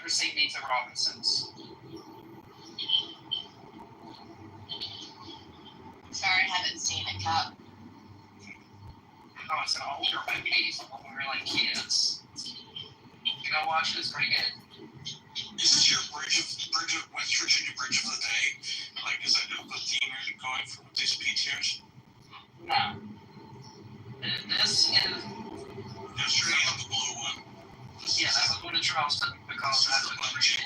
ever seen Meet the Robinsons? Sorry, I haven't seen it, Cup. Oh, it's an older movie when we were like kids. You go watch it, it's pretty good. Is this your West Virginia Bridge of the Day? Like, is that the theme you're going for with these PTOs? No. This is... Yesterday you had the blue one. Yeah, that was one of Charleston because that's the picture.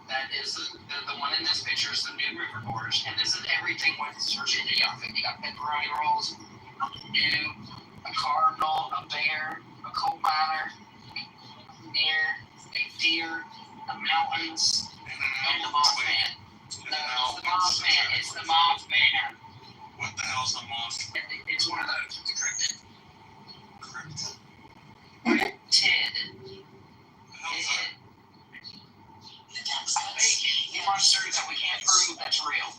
That is the one in this picture is the new river borders, and this is everything West Virginia. You got pepperoni rolls, dew, a cardinal, a bear, a coal miner, a deer, the mountains, and the Mothman. No, the Mothman. It's the Mothman. What the hell's the Mothman? It's one of those. It's a cryptid. Cryptid? Ted. Monsters that we can't prove that's real.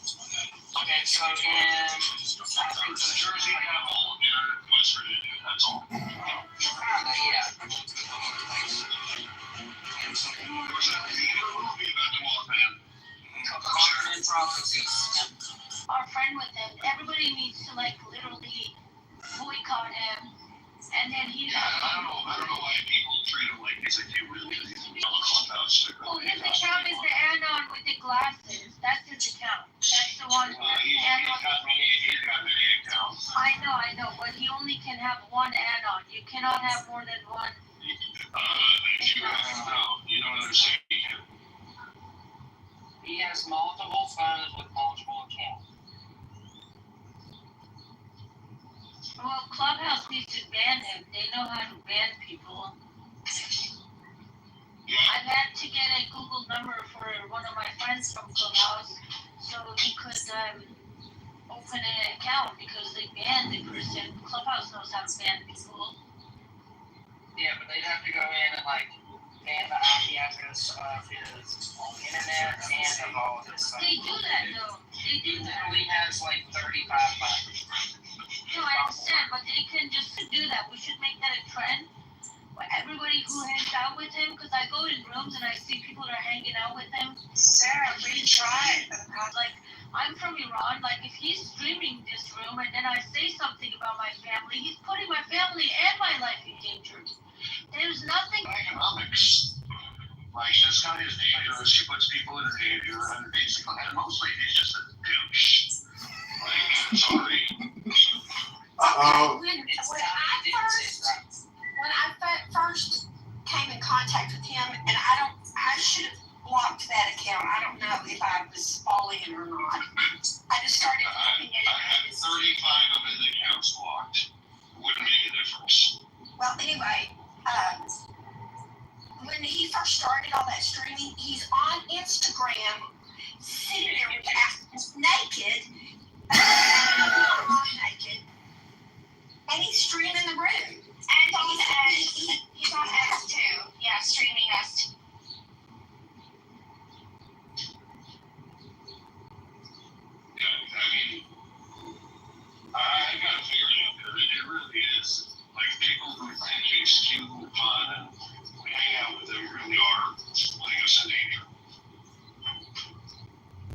Okay, so in New Jersey, we have all West Virginia. That's all. Yeah. There's a movie about the Mothman. Common prophecies. Our friend with him, everybody needs to like literally boycott him, and then he. I don't know why people treat him like he's a human. Well, his account is the Anon with the glasses. That's his account. That's the one. I know, but he only can have one Anon. You cannot have more than one. You don't understand. He has multiple phones with multiple accounts. Well, Clubhouse needs to ban him. They know how to ban people. I've had to get a Google number for one of my friends from Clubhouse so he could open an account because they banned the person. Clubhouse knows how to ban people. Yeah, but they'd have to go in and like ban the IP address of his internet and of all of his stuff. They do that though. They do that. He has like 35 buttons. No, I understand, but they can just do that. We should make that a trend. Everybody who hangs out with him, because I go in rooms and I see people that are hanging out with him. Sarah, we tried. Like, I'm from Iran. Like, if he's streaming this room and then I say something about my family, he's putting my family and my life in danger. There's nothing. Economics. Like, this guy is dangerous. He puts people in danger, and basically, and mostly he's just a douche. Like, sorry. Uh-oh. When I first came in contact with him, and I should have blocked that account. I don't know if I was falling or not. I just started looking at it. I had 35 of his accounts blocked. Wouldn't make a difference. Well, anyway, when he first started all that streaming, he's on Instagram, sitting there naked, and he's streaming the room. And he's on X too. Yeah, streaming us. Yeah, I mean, I gotta figure it out because it really is. Like, people who think he's cute and fun and we hang out with him really are putting us in danger.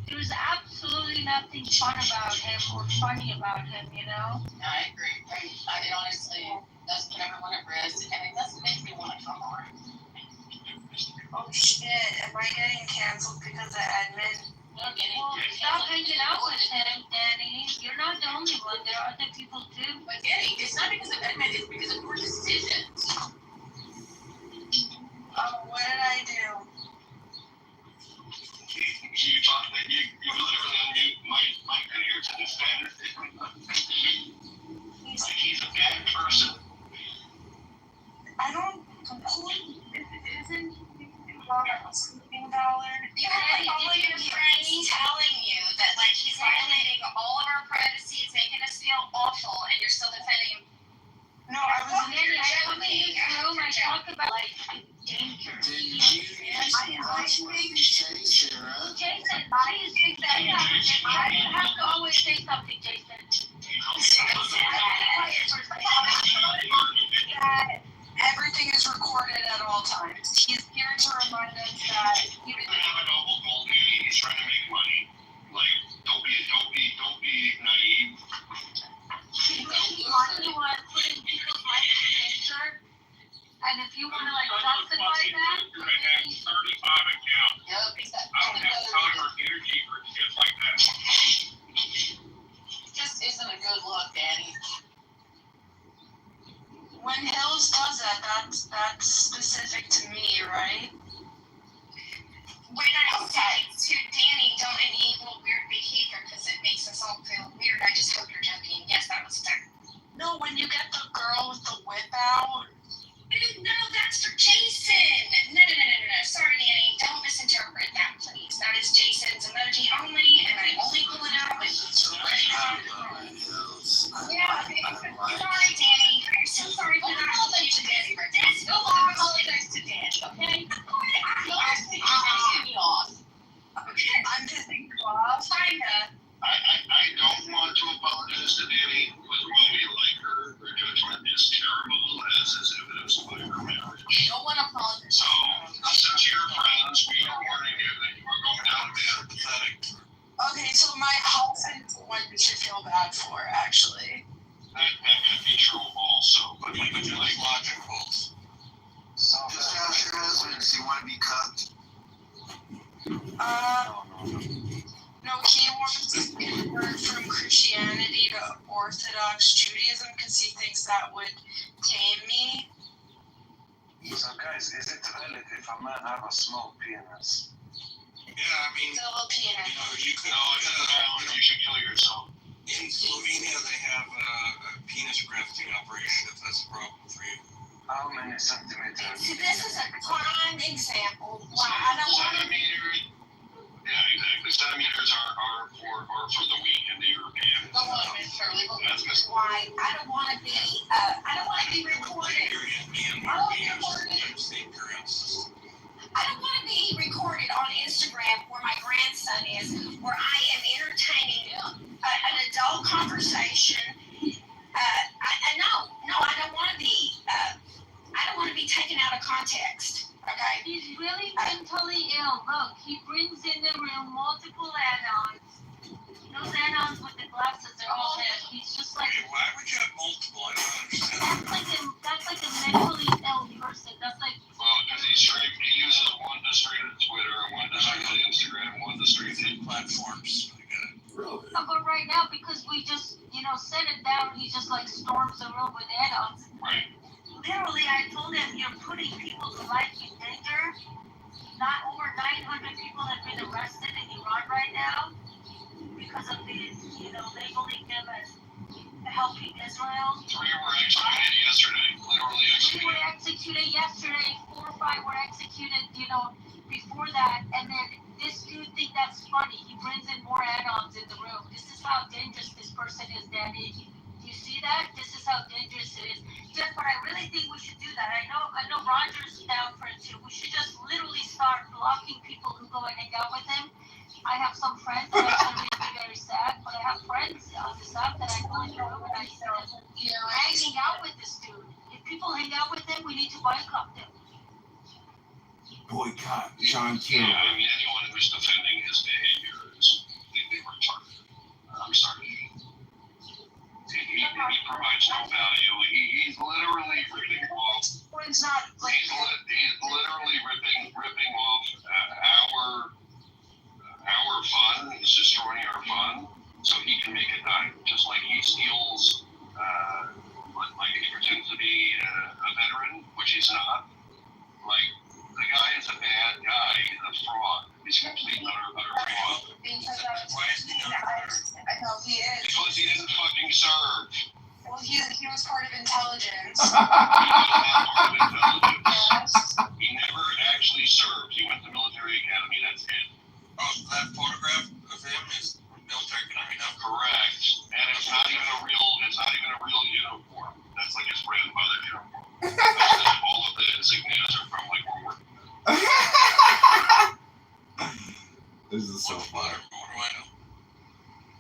There's absolutely nothing fun about him or funny about him, you know? I agree. It honestly does put everyone at risk, and it doesn't make me want to come on. Oh shit, am I getting canceled because of admin? I'm getting Stop hanging out with him, Danny. You're not the only one. There are other people too. But Danny, it's not because of admin, it's because of your decisions. Oh, what did I do? You talk that you literally unmute Mike in here to defend him. Like, he's a bad person. I don't completely. Isn't $15? You have like a friend telling you that like he's violating all of our privacy, it's making us feel awful, and you're still defending him. No, I was in Danny, I come in this room, I talk about like danger. Jason, Please fix that. I have to always say something, Jason. everything is is recorded at all times. He's here to remind us that he was. I have a noble goal, dude. He's trying to make money. Like, don't be naive. If you want putting people's lives in danger, and if you want to like justify that, I have 35 accounts. Yep, he's got I don't have time or energy for shit like that. just isn't a good look, Danny. When Hills does that, that's specific to me, right? When I say to Danny, don't enable weird behavior because it makes us all feel weird, I just hope you're joking. Yes, that was fair. No, when you get the girl with the whip out. No, that's for Jason. No. Sorry, Danny. Don't misinterpret that, please. That is Jason's emoji only, and I only pull it out when he's right. Yeah, sorry, Danny. I'm so sorry, but I apologize to Danny for this. Go on, apologize to Danny, okay? I'm pissing you off. Kinda. I don't want to apologize to Danny, but while we like her judgment is terrible, as is evidenced by her marriage. Don't want to apologize. So, since you're friends, we are warning you that you are going down a bad pathetic. Okay, so my husband's the one you should feel bad for, actually. That could be true also, but you like logical. So just ask your husband, does he want to be cucked? No, he wants to convert from Christianity to Orthodox Judaism because he thinks that would tame me. So guys, is it valid if a man have a small penis? Yeah, I mean, Filipino. you could. No, it's an island. You should kill yourself. In Slovenia, they have a penis grafting operation. If that's a problem for you. How many centimeters? See, this is a prime example why I don't want to. Centimeters. Yeah, exactly. Centimeters are for the weak in the European. That's just Why I don't want to be. I don't want to be recorded. I don't want to be recorded on Instagram where my grandson is, where I am entertaining an adult conversation. I don't want to be. I don't want to be taken out of context. Okay. he's really mentally ill. Look, he brings in the room multiple add-ons. Those add-ons with the glasses are all there. He's just like Why would you have multiple? I don't understand. that's like a mentally ill person. That's like because he uses one to stream to Twitter, one to stream to Instagram, one to stream to Platforms. I get it. Really? but right now because we just set it down, he just like storms the room with add-ons. Right. Literally, I told him you're putting people's life in danger. Not over 900 people have been arrested in Iran right now because of the, labeling them as helping Israel. 3 were executed yesterday. Literally 3 were executed. executed yesterday. 4 or 5 were executed, before that. And then this dude think that's funny. He brings in more add-ons in the room. This is how dangerous this person is, Danny. Do you see that? This is how dangerous it is. Jeff, but I really think we should do that. I know Roger's down for it too. We should just literally start blocking people who go and hang out with him. I have some friends that are going to make me very sad, but I have friends on this app that I go in the room and I say, I hang out with this dude. If people hang out with him, we need to boycott them. Boycott John Yeah, Kitover. I mean, anyone who's defending his behavior is completely retarded. I'm sorry. He provides no value. He's literally ripping off. It's not like. He's literally ripping off our fun. He's destroying our fun so he can make a dime. Just like he steals, like he pretends to be a veteran, which he's not. Like, the guy is a bad guy. He's a fraud. He's a complete utter fraud. Why is he not better? I know he is. Because he didn't fucking serve. Well, he was part of intelligence. He was not part of intelligence. He never actually served. He went to military academy. That's it. Oh, that photograph of him is military academy now. Correct. And it's not even a real uniform. That's like his grandmother's uniform. All of the insignias are from like World War II. This is so funny. What do I know?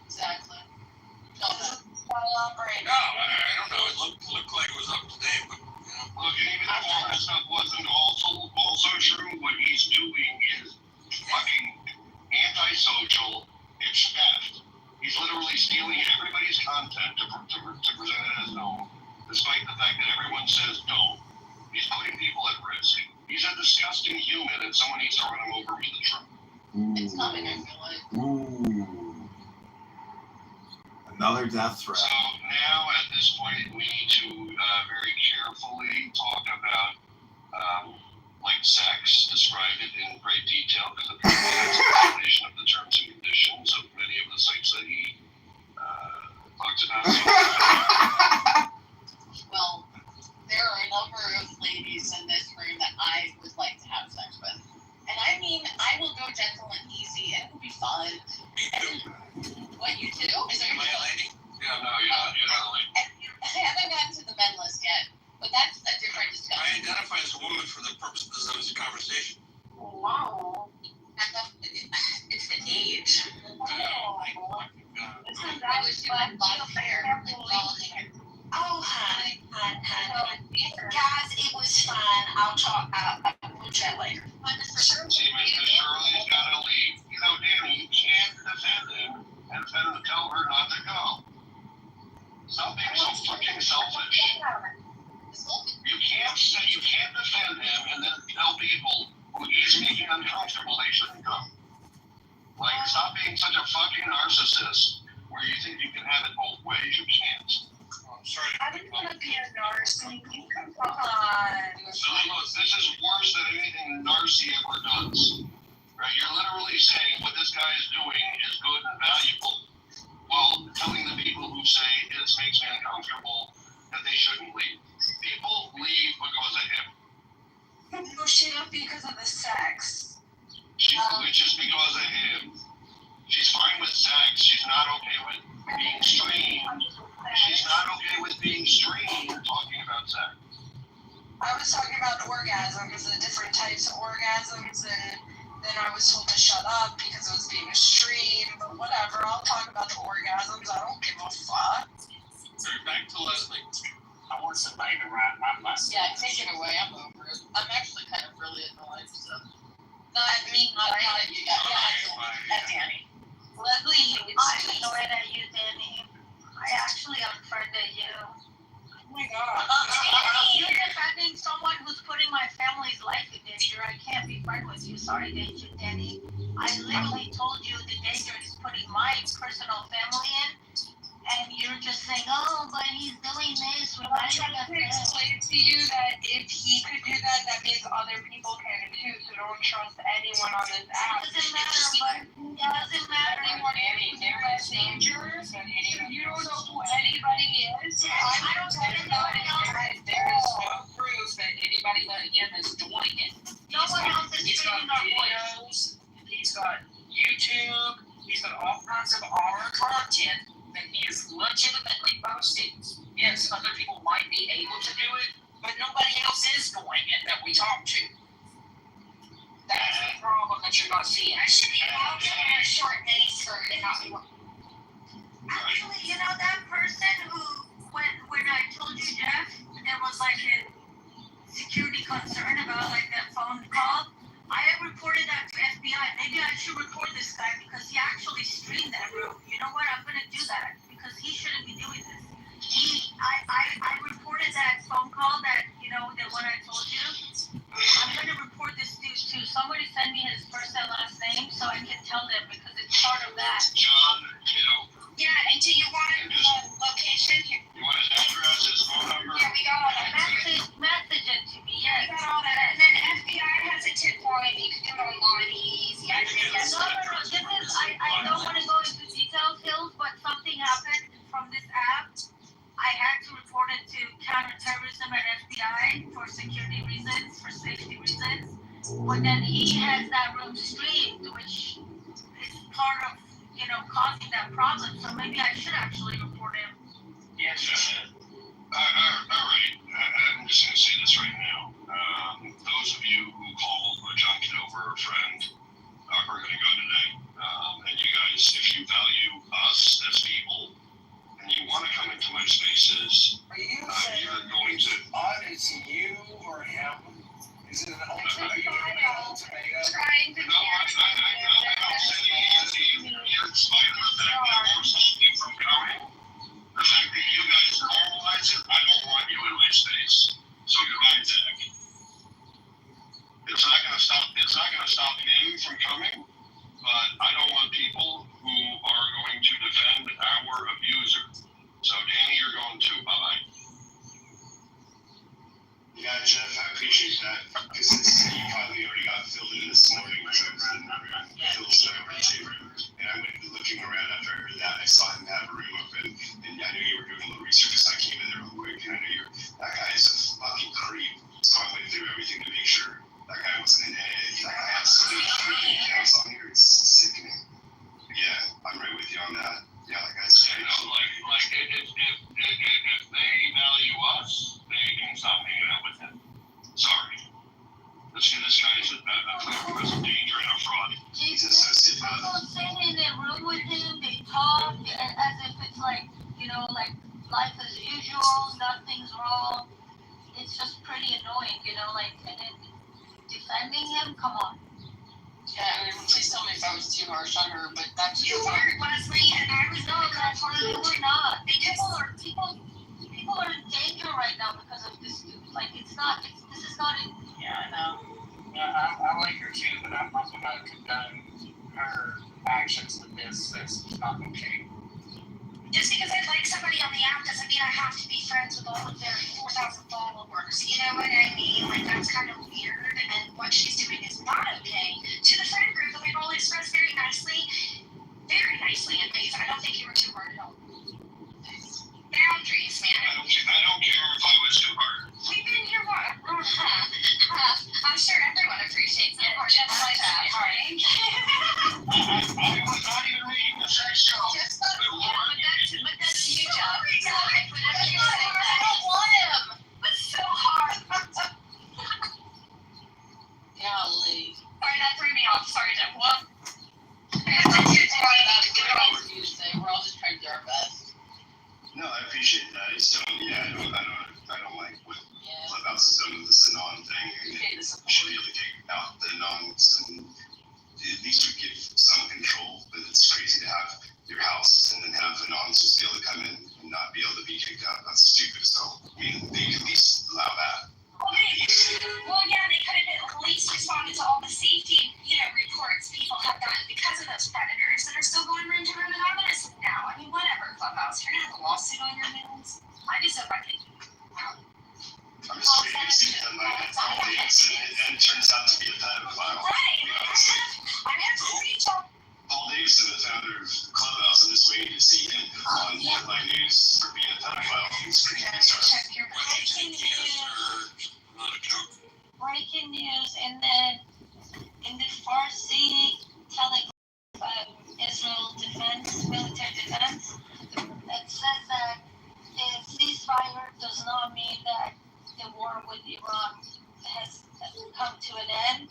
Exactly. No, No, I don't know. It looked like it was up to date, but Look, even the former stuff fact that everyone says don't. He's putting people at risk. He's a disgusting human, and someone needs to run him over with a truck. It's coming, I feel like. Ooh. Another death threat. So now, at this point, we need to very carefully talk about like sex, describe it in great detail, because apparently that's a violation of the terms and conditions of many of the sites that he talks about. Well, there are a number of ladies in this room that I would like to have sex with. And I mean, I will go gentle and easy, and it'll be fun. What, you too? Is there Am I a lady? Yeah, no, you're not a lady. I haven't gotten to the men list yet, but that's a different I discussion. identify as a woman for the purposes of this conversation. Wow. It's the age. I wish you had long hair. Oh, honey. Guys, it was fine. I'll we'll chat later. See, Mr. Shirley's gotta leave. You know, Danny, you can't defend him and tell her not to go. Stop being so fucking selfish. You can't defend him and then tell people who he's making uncomfortable they shouldn't go. Like, stop being such a fucking narcissist where you think you can have it both ways. You can't. I'm sorry. I didn't want to be a narcissist. Come on. So look, this is worse than anything Narcy ever does. Right? You're literally saying what this guy is doing is good and valuable, while telling the people who say this makes me uncomfortable that they shouldn't leave. People leave because of him. No, she left because of the sex. Which is because of him. She's fine with sex. She's not okay with being streamed. She's not okay with being streamed talking about sex. I was talking about orgasms, the different types of orgasms, and then I was told to shut up because it was being streamed, but whatever, I'll talk about the orgasms, I don't give a fuck. So back to Leslie. I want somebody to ride my bus. Yeah, take it away. I'm over it. I'm actually kind of really annoyed, so. Not me, not at you guys. Yeah, at Danny. Leslie, I'm annoyed at you, Danny. I actually unfriended you. Oh my god. You're defending someone who's putting my family's life in danger. I can't be friends with you. Sorry, Danny. I literally told you the danger is putting my personal family in, and you're just saying, oh, but he's doing this. I'm trying to explain to you that if he could do that, that means other people can too, so don't trust anyone on this app. It doesn't matter, but it doesn't matter. Danny, there is dangers, and you don't know who anybody is. I don't even know anyone else. There is no proof that anybody but him is doing it. No one else is He's got streaming our voice. videos, he's got YouTube, he's got all kinds of our content that he is legitimately posting. Yes, other people might be able to do it, but nobody else is doing it that we talk to. That's the problem that you're not seeing. I should be allowed to wear a short mini skirt and not be. Actually, you know that person who, when I told you, Jeff, there was like a security concern about like that phone call. I have reported that to FBI. Maybe I should report this guy because he actually streamed that room. You know what? I'm gonna do that because he shouldn't be doing this. I reported that phone call that, you know, the one I told you. I'm gonna report this dude too. Somebody send me his first and last name so I can tell them because it's part of that. John Kitover. Yeah, and do you want the location here? You want his address, his phone number? Yeah, we got all that. Message it to me, Yeah, yes. we got all that. And then FBI has a tip line. You can do it online easy. I did No, this is, I don't want to go into details, Hills, but something happened from this app. I had to report it to counterterrorism and FBI for security reasons, for safety reasons. But then he has that room streamed, which is part of, you know, causing that problem. So maybe I should actually report him. Yes, you should. All right. I'm just going to say this right now. Those of you who call John Kitover a friend are going to go today. And you guys, if you value us as people and you want to come into my spaces, Are you you're going to. It's you or him? Is it an ultimatum? Are you an ultimatum? Trying to No, I'm saying you're in spite of the fact that most of you from coming, the fact that you guys normalize it, I don't want you in my Yeah, Jeff, I appreciate that. Because you probably already got filled in this morning as I was in Phil's chamber. And I went looking around after I heard that. I saw him have a room open. And I knew you were doing a little research, so I came in there real quick. And I knew that guy is a fucking creep. So I went through everything to make sure that guy wasn't an edge. That guy has so many freaking accounts on here. It's sickening. Yeah, I'm right with you on that. Yeah, that guy's You crazy. know, like if they value us, they can stop hanging out with him. Sorry. This guy is a clear present danger and a fraud. Jesus, He's a sociopath. people sit in a room with him, they talk as if it's like, like life as usual, nothing's wrong. It's just pretty annoying, and then defending him, come on. Yeah, I mean, please tell me if I was too harsh on her, but that's You weren't, Leslie, and I was not No, complaining. we're not. Because People are in danger right now because of this dude. Like, this is not it. yeah, I know. Yeah, I like her too, but I'm not gonna condone her actions with this. That's not okay. just because I like somebody on the app doesn't mean I have to be friends with all of their 4,000 followers. You know what I mean? Like, that's kind of weird, and what she's doing is not okay. To the friend group that we've all expressed very nicely in ways. I don't think you were too hard at all. Boundaries, man. I don't care if I was too hard. We've been here, what? I'm sure everyone appreciates it, just like that, right? I was not even reading the sex show. Just but that's you, John. I don't want him. But so hard. Golly. Sorry, that threw me off. Sorry, Jeff. What? We're all just trying to do our best. No, I appreciate that. I don't like what Clubhouse has done with this Anon thing. Okay, this We should be able to take out the Anons and at least we give some control. But it's crazy to have your house and then have Anons just be able to come in and not be able to be kicked out. That's stupid. So, I mean, they could at least allow that. Well, yeah, they could have at least responded to all the safety, reports people have gotten because of those predators that are still going room to room anonymous now. I mean, whatever, Clubhouse. You're gonna have a lawsuit on your hands. I just hope I can. I'm just waiting to see the night all dates and it turns out to be a pedophile. Right. I have to reach out. Paul Davidson, the founder of Clubhouse, I'm just waiting to see him on headline news for being a pedophile. He's freaking interesting. Check your breaking news. Not a joke. Breaking news, and then in the Farsi Telegram, Israel military defense, that says that the ceasefire does not mean that the war with Iran has come to an end.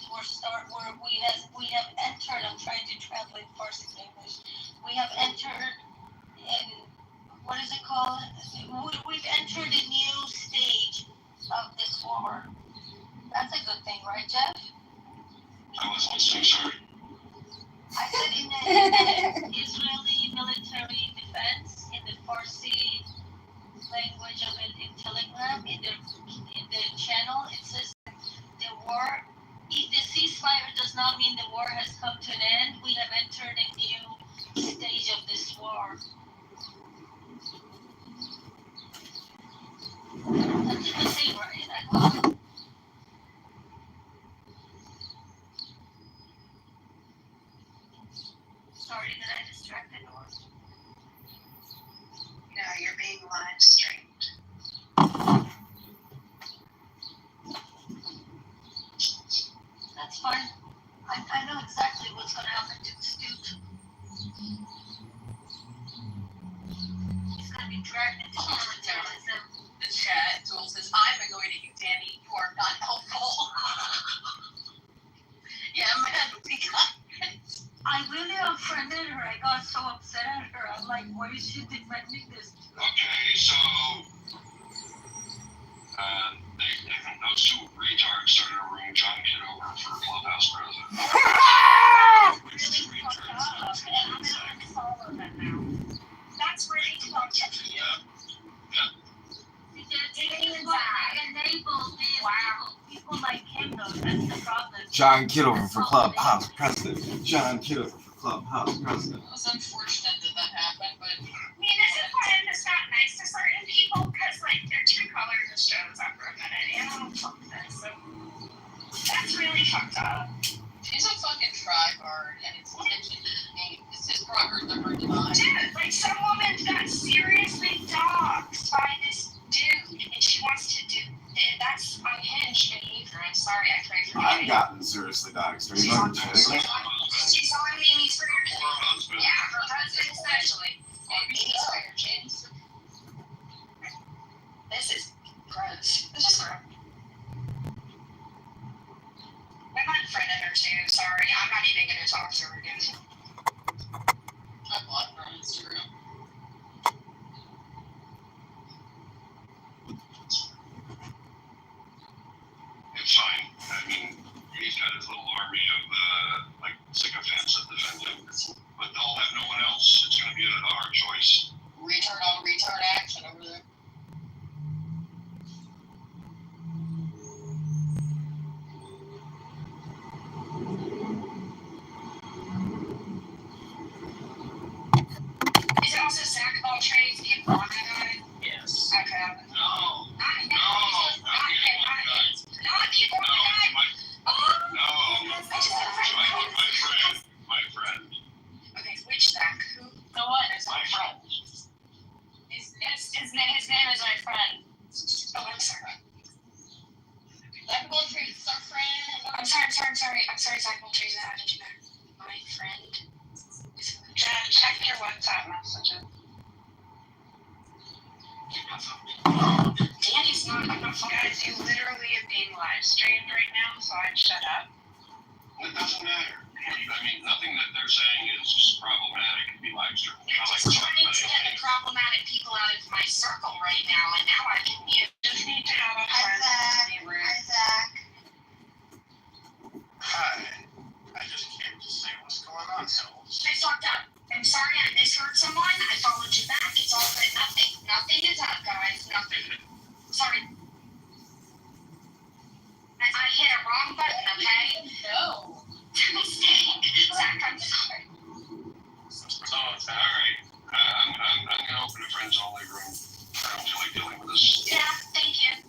We have entered. I'm trying to translate Farsi to English. We have entered in, what is it called? We've entered a new stage of this war. That's a good thing, right, Jeff? I was listening, sorry. I said in the Israeli military defense, in the Farsi language of it in Telegram, in the channel, it says the ceasefire does not mean the war has come to an end. We have entered a new stage of this war. That's a good thing, right? Sorry that I distracted you. No, you're being live streamed. That's fine. I know exactly what's going to happen to this dude. He's going to be dragged into militarism. The chat tool says, I'm annoyed at you, Danny. You are not helpful. Yeah, man, I really offended her. I got so upset at her. I'm like, why is she defending this? Okay, so those two retards started a room John Kitover for Clubhouse president. Really fucked up. And I'm gonna have to follow that now. That's really fucked up. People like him, though. That's the problem. John Kitover for Clubhouse president. John Kitover for Clubhouse president. it was unfortunate that happened, but I mean, this is why I'm just not nice to certain people, because, like, their true colors just shows up real Fuck that. So that's really fucked up. He's a fucking tryhard, and it's his prerogative to hurt demise. Dude, like some woman got seriously doxxed by this dude, and she wants to do it. That's unhinged behavior. I'm sorry, I pray for I've you. gotten seriously doxxed. Are you understanding? She's on Mimi's for her. Poor husband. Yeah, her husband especially. And Mimi's for her kids. This is gross. This is gross. I'm unfriended her too. Sorry, I'm not even gonna talk to her again. I blocked her on Instagram. It's fine. I mean, he's got his little army of like sycophants that defend him, but they'll have no one else. It's going to be a hard choice. Return on return action over there. Is it also Zach Baltray's the Iguana guy? Yes. Okay. No, Not no, not the Iguana guy. Not the Iguana No, guy. Oh! no, I just had a friend. my friend. Okay, which Zach? Who? The one is My my friend. His name is my friend. Oh, I'm sorry. That Baltray's our friend. I'm sorry, Zach Baltray's I did you know? My friend. Check your WhatsApp messages. Danny's not, I'm not fucking. Guys, you literally are being live streamed right now, so I'd shut up. It doesn't matter. I mean, nothing that they're saying is problematic. It can be live streamed. You're I like just to talk trying about to get the anything. problematic people out of my circle right now, and now I can mute. Just need to have a friend to be rude. Hi, Zach. Hi. I just came to say what's going on, so. I fucked up. I'm sorry I misheard someone. I followed you back. It's all good. Nothing is up, guys. Nothing. Sorry. I hit a wrong button, okay? No. Mistake. Zach, I'm sorry. So, all right. I'm going to open a friends only room. I don't feel like dealing with this. Yeah, thank you.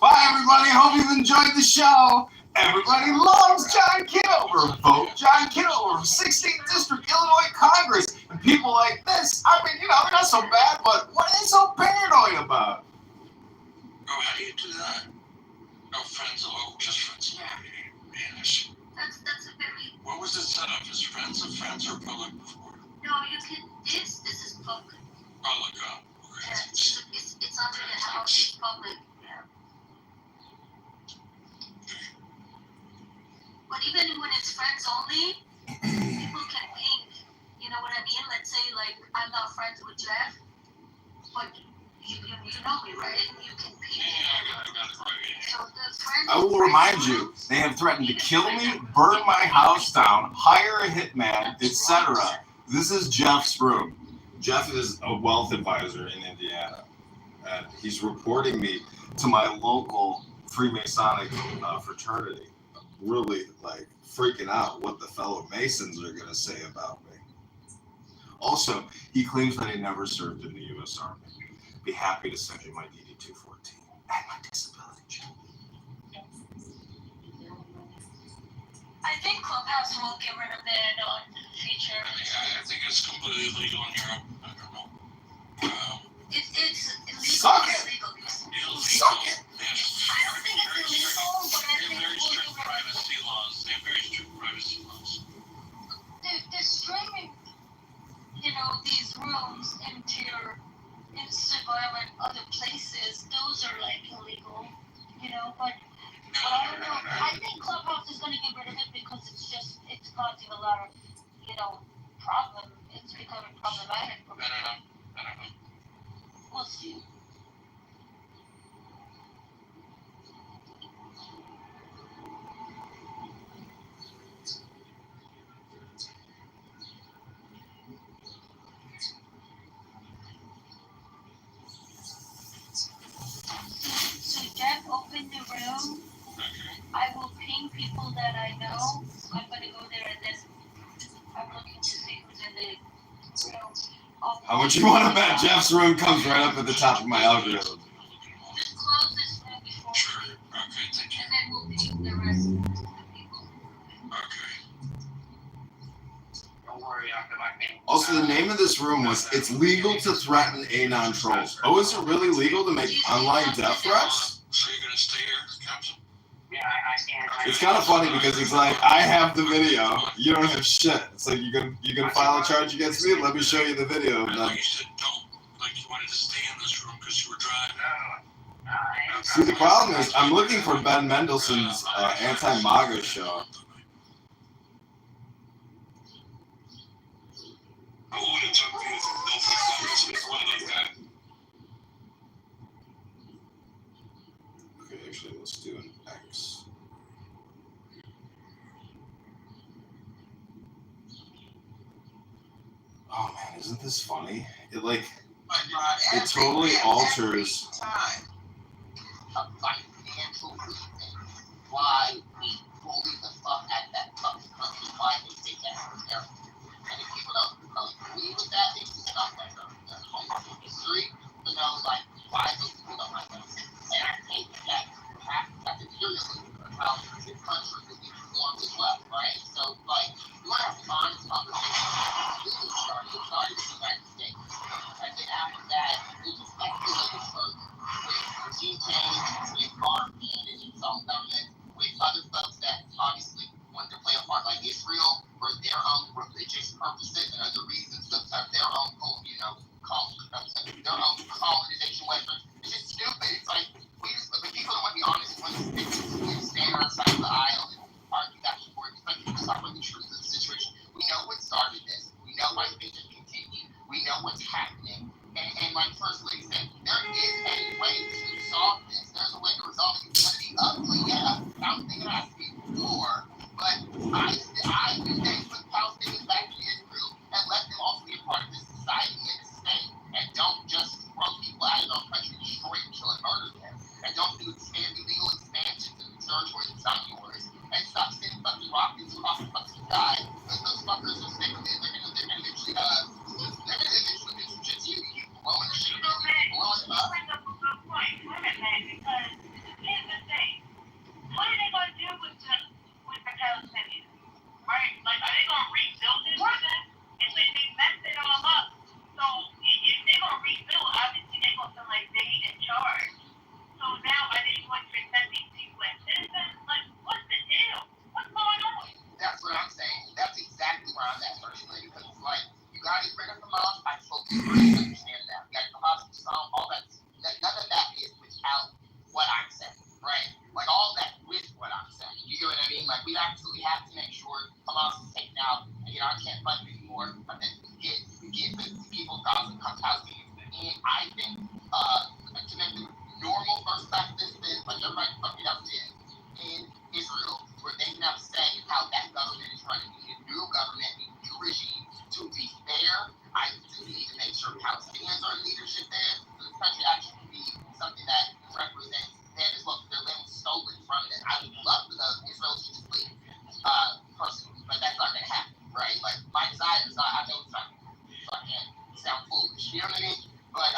Bye, everybody. Hope you've enjoyed the show. Everybody loves John Kitover. Vote John Kitover, 16th District, Illinois Congress. And people like this, I mean, you know, they're not so bad, but what are they so paranoid about? Oh, how do you do that? Oh, friends, just friends. Man, That's a very what was it set up as friends of friends or public before? no. You can this is public. Public, okay. Yeah, it's under the house. It's public. Yeah. But even when it's friends only, people can ping. You know what I mean? Let's say like I'm not friends with Jeff, but you know me, right? You can ping. Yeah, I got it right. So the friends. I will remind you, they have threatened to kill me, burn my house down, hire a hitman, etc. This is Jeff's room. Jeff is a wealth advisor in Indiana, and he's reporting me to my local Freemasonic fraternity. Really, like, freaking out what the fellow Masons are going to say about me. Also, he claims that he never served in the U.S. Army. Be happy to send you my DD-214 and my disability check. I think Clubhouse will get rid of the feature. I think it's completely legal in Europe. I don't know. It's illegal. Suck it. Illegal. Illegal. Suck it. I don't think it's illegal, but I They have think very we'll strict do it. privacy laws. They have very strict privacy laws. The streaming, you know, these rooms into your Instagram and other places, those are like illegal, you know, but I don't know. I think Clubhouse is gonna get rid of it because it's causing a lot of, you know, problem. It's becoming problematic. I don't know. We'll see. So Jeff, open the room. I will ping people that I know. I'm gonna go there and then I'm looking to see who's in the room. How much you want to bet Jeff's room comes right up at the top of my algorithm? Just close this room before. the name of this room was "It's Legal to Threaten Anon Trolls." Oh, is it really legal to make online death threats? So you're gonna stay here, Captain? Yeah, I can't. It's kind of funny because he's like, "I have the video. You don't have shit." It's like, "You gonna file a charge against me? Let me show you the video." I And know then, you said don't, like you wanted to stay in this room because you were driving. see, the problem is, I'm looking for Ben Mendelsohn's anti-MAGA show. I would have took you if no for one of those guys. Okay, actually, let's do an X. Oh man, isn't this funny? It it totally alters. A financial reason why we bully the fuck out of that fucking country, why they take that from them. And if people don't agree with that, they just stop like their whole history, like why those people don't like us. And I think that that's imperialism of how this country will be formed as well, right? So you want to have an honest conversation. It started in the United States. And then after that, it just escalated further with regime change, with foreign and its own government, with other folks that obviously want to play a part like Israel for their own religious purposes and other reasons to serve their own, their own colonization weapons. It's just stupid. It's like, but people don't want to be honest. We stand on the side of the aisle and argue back and forth, especially to talk about the truth of the situation. We know what started this. We know why they just continue. We know what's happening. And like First Lady said, there is a way to solve this. There's a way to resolve it. It's going to be ugly, yeah. I don't think it has to be war. But I think they put Palestinians back in Israel and let them also be a part of this society and this state. And don't just throw people out of their country, destroy and kill and murder them. And don't do illegal expansions in the territories that's not yours. And stop sending fucking rockets across the fucking sky. Because those fuckers are sick of it. They're gonna eventually just you blowing the shit up, blowing it up. Bring up a good point. Because here's the thing. What are they going to do with the Palestinians? Right? Like, are they going to rebuild it for them? It's like they messed it all up. So, if they're going to rebuild, obviously they're going to feel like they in charge. So now, are they going to accept these people as citizens? Like, what's the deal? What's going on? That's what I'm saying. That's exactly where I'm at, personally. Because it's like, you got to get rid of Hamas. I totally agree and understand that. You got Hamas, Islam, all that. None of that is without what I'm saying, right? Like, all that with what I'm saying. You get what I mean? Like, we absolutely have to make sure Hamas is taken out. And, I can't fight it anymore. But then we get the people of Gaza come Palestinians. And I think to make the normal first class citizens, like everybody fucking else is, in Israel, where they can have a say in how that government is running. We need a new government, we need a new regime. To be fair, I do need to make sure Palestinians are in leadership there. So this country actually can be something that represents them as well, because their land was stolen from them. I would love for Israel to just leave, personally, but that's not going to happen, right? Like, my desire is not, I know it's not going to happen, so I can't sound foolish, you know what I mean? But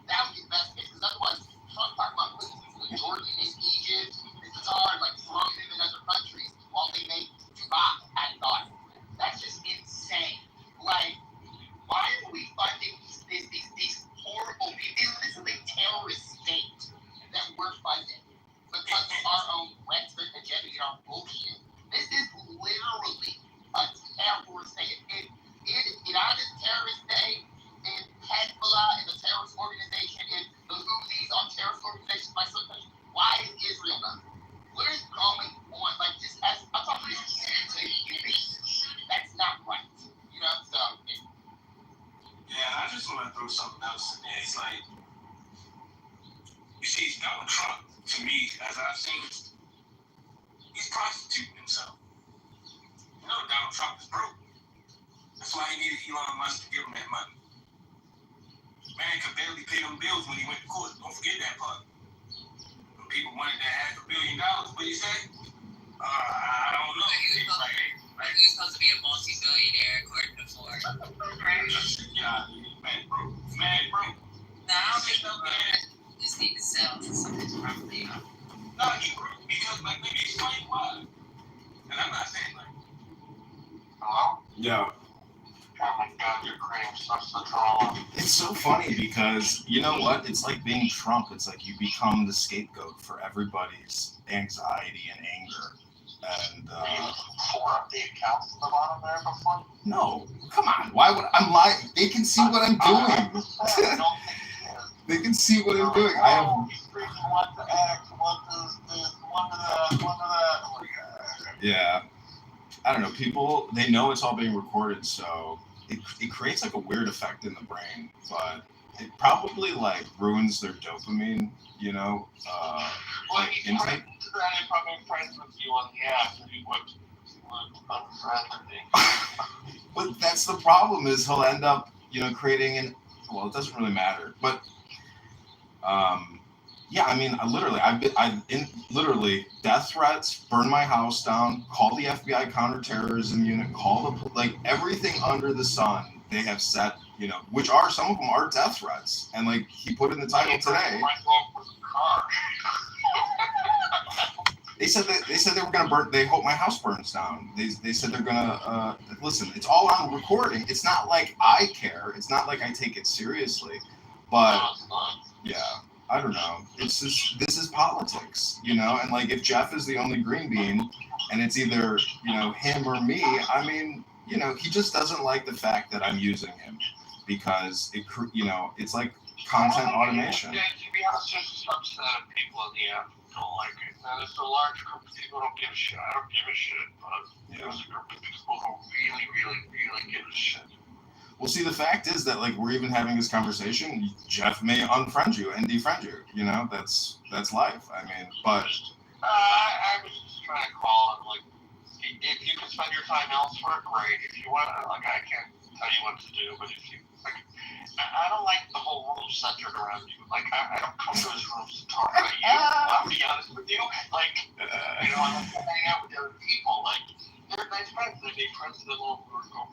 that would be the best case, because otherwise, Trump talking about putting people in Jordan and Egypt, it's hard, like throwing them in other countries while they make Dubai out of God. That's just insane. Like, why are we funding these horrible people? This is a terrorist state that we're funding because of our own Western agenda and our bullshit. This is literally a terrorist state. If Iran is a terrorist state, and Hezbollah is a terrorist organization, and the Houthis are terrorist organizations by some countries, why is Israel not? What is going on? Like, just as I'm talking about, that's not right. So. Yeah, I just want to throw something else in there. It's like, you see, Donald Trump, to me, as I've seen, he's prostituting himself. Donald Trump is broke. That's why he needed Elon Musk to give him that money. Man could barely pay them bills when he went to court. Don't forget that part. When people wanted that $500 million, what do you say? I don't know. He's supposed to be a multi-billionaire according to Forbes. Yeah, man, bro. No, I don't think they'll just need to sell something properly. No, he broke because, let me explain why. And I'm not saying, Hello? Yeah. God, you're creating such the drama. It's so funny because you know what? It's like being Trump. It's like you become the scapegoat for everybody's anxiety and anger. And Four up the accounts that on there before? no, come on. Why would I'm lying? They can see what I'm doing. They can see what I'm doing. I have. What to X, what to this, what to that, what to that. Yeah. I don't know. People, they know it's all being recorded, so it creates like a weird effect in the brain, but it probably like ruins their dopamine, you know, like intake. They're probably friends with you on the app, and he would unfriend me. But that's the problem is he'll end up, you know, creating an, well, it doesn't really matter, but yeah, I mean, I've literally death threats, burn my house down, call the FBI counterterrorism unit, call the, like everything under the sun they have set, you know, which are, some of them are death threats. And like he put in the title today. They said they were going to burn, they hope my house burns down. They said they're going to, listen, it's all on recording. It's not like I care. It's not like I take it seriously, but yeah. I don't know. It's just, this is politics, you know? And like, if Jeff is the only green bean and it's either, you know, him or me, I mean, you know, he just doesn't like the fact that I'm using him because it, you know, it's like content automation. Yeah, to be honest, there's a subset of people in the app who don't like it. Now, there's a large group of people who don't give a shit. I don't give a shit, but there's a group of people who really, really, really give a shit. Well, see, the fact is that, like, we're even having this conversation. Jeff may unfriend you and defriend you. You know, that's life. I mean, but I was just trying to call and like, if you can spend your time elsewhere, great. If you want, like, I can't tell you what to do, but if you like, I don't like the whole room centered around you. Like, I don't come to his rooms to talk about you. I'll be honest with you. Like, you know, I like to hang out with other people. Like, they're nice friends. They've been friends with them over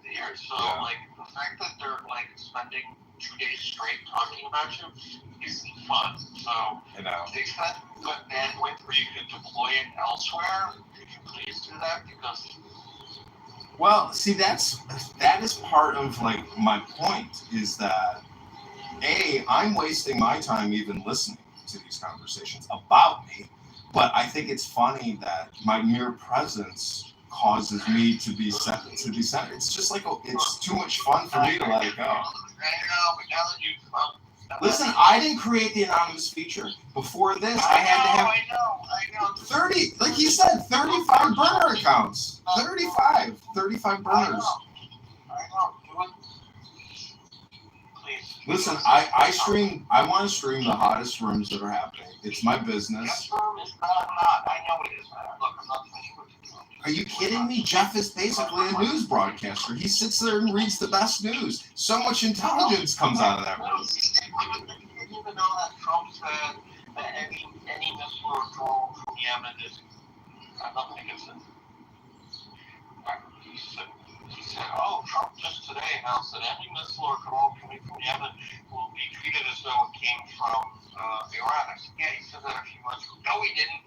the years. So, like, the fact that they're, like, spending 2 days straight talking about you isn't fun. So, you know, to the extent good bandwidth where you can deploy it elsewhere, could you please do that? Because, well, see, that is part of like my point is that I'm wasting my time even listening to these conversations about me, but I think it's funny that my mere presence causes me to be sent. It's just like it's too much fun for me to let it go. I know, but now that you've listen, I didn't create the anonymous feature. Before this, I had to have I know. 30, like he said, 35 burner accounts. 35 burners. I know. Do it. Please. Listen, I stream. I want to stream the hottest rooms that are happening. It's my business. This room is not. I know it is not. Look, I'm not finished with you. Are you kidding me? Jeff is basically a news broadcaster. He sits there and reads the best news. So much intelligence comes out of that room. You didn't even know that Trump said that any missile or drone from Yemen is. I'm not going to get it. He said, oh, Trump just today announced that any missile or drone coming from Yemen will be treated as though it came from Iran. I said, yeah, he said that a few months ago. No, he didn't.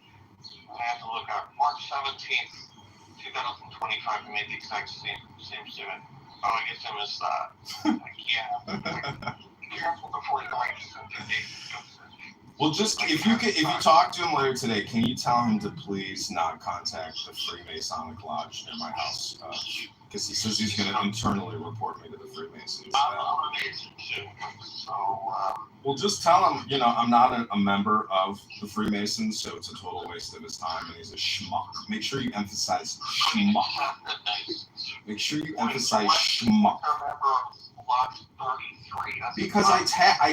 I have to look up. March 17th, 2025, he made the exact same statement. Oh, I guess I missed that. Like, yeah. Be careful before you write something. Well, just if you talk to him later today, can you tell him to please not contact the Freemasonic Lodge near my house? Because he says he's going to internally report me to the Freemasons. Well, just tell him, you know, I'm not a member of the Freemasons, so it's a total waste of his time, and he's a schmuck. Make sure you emphasize schmuck. Make sure you emphasize schmuck. Because I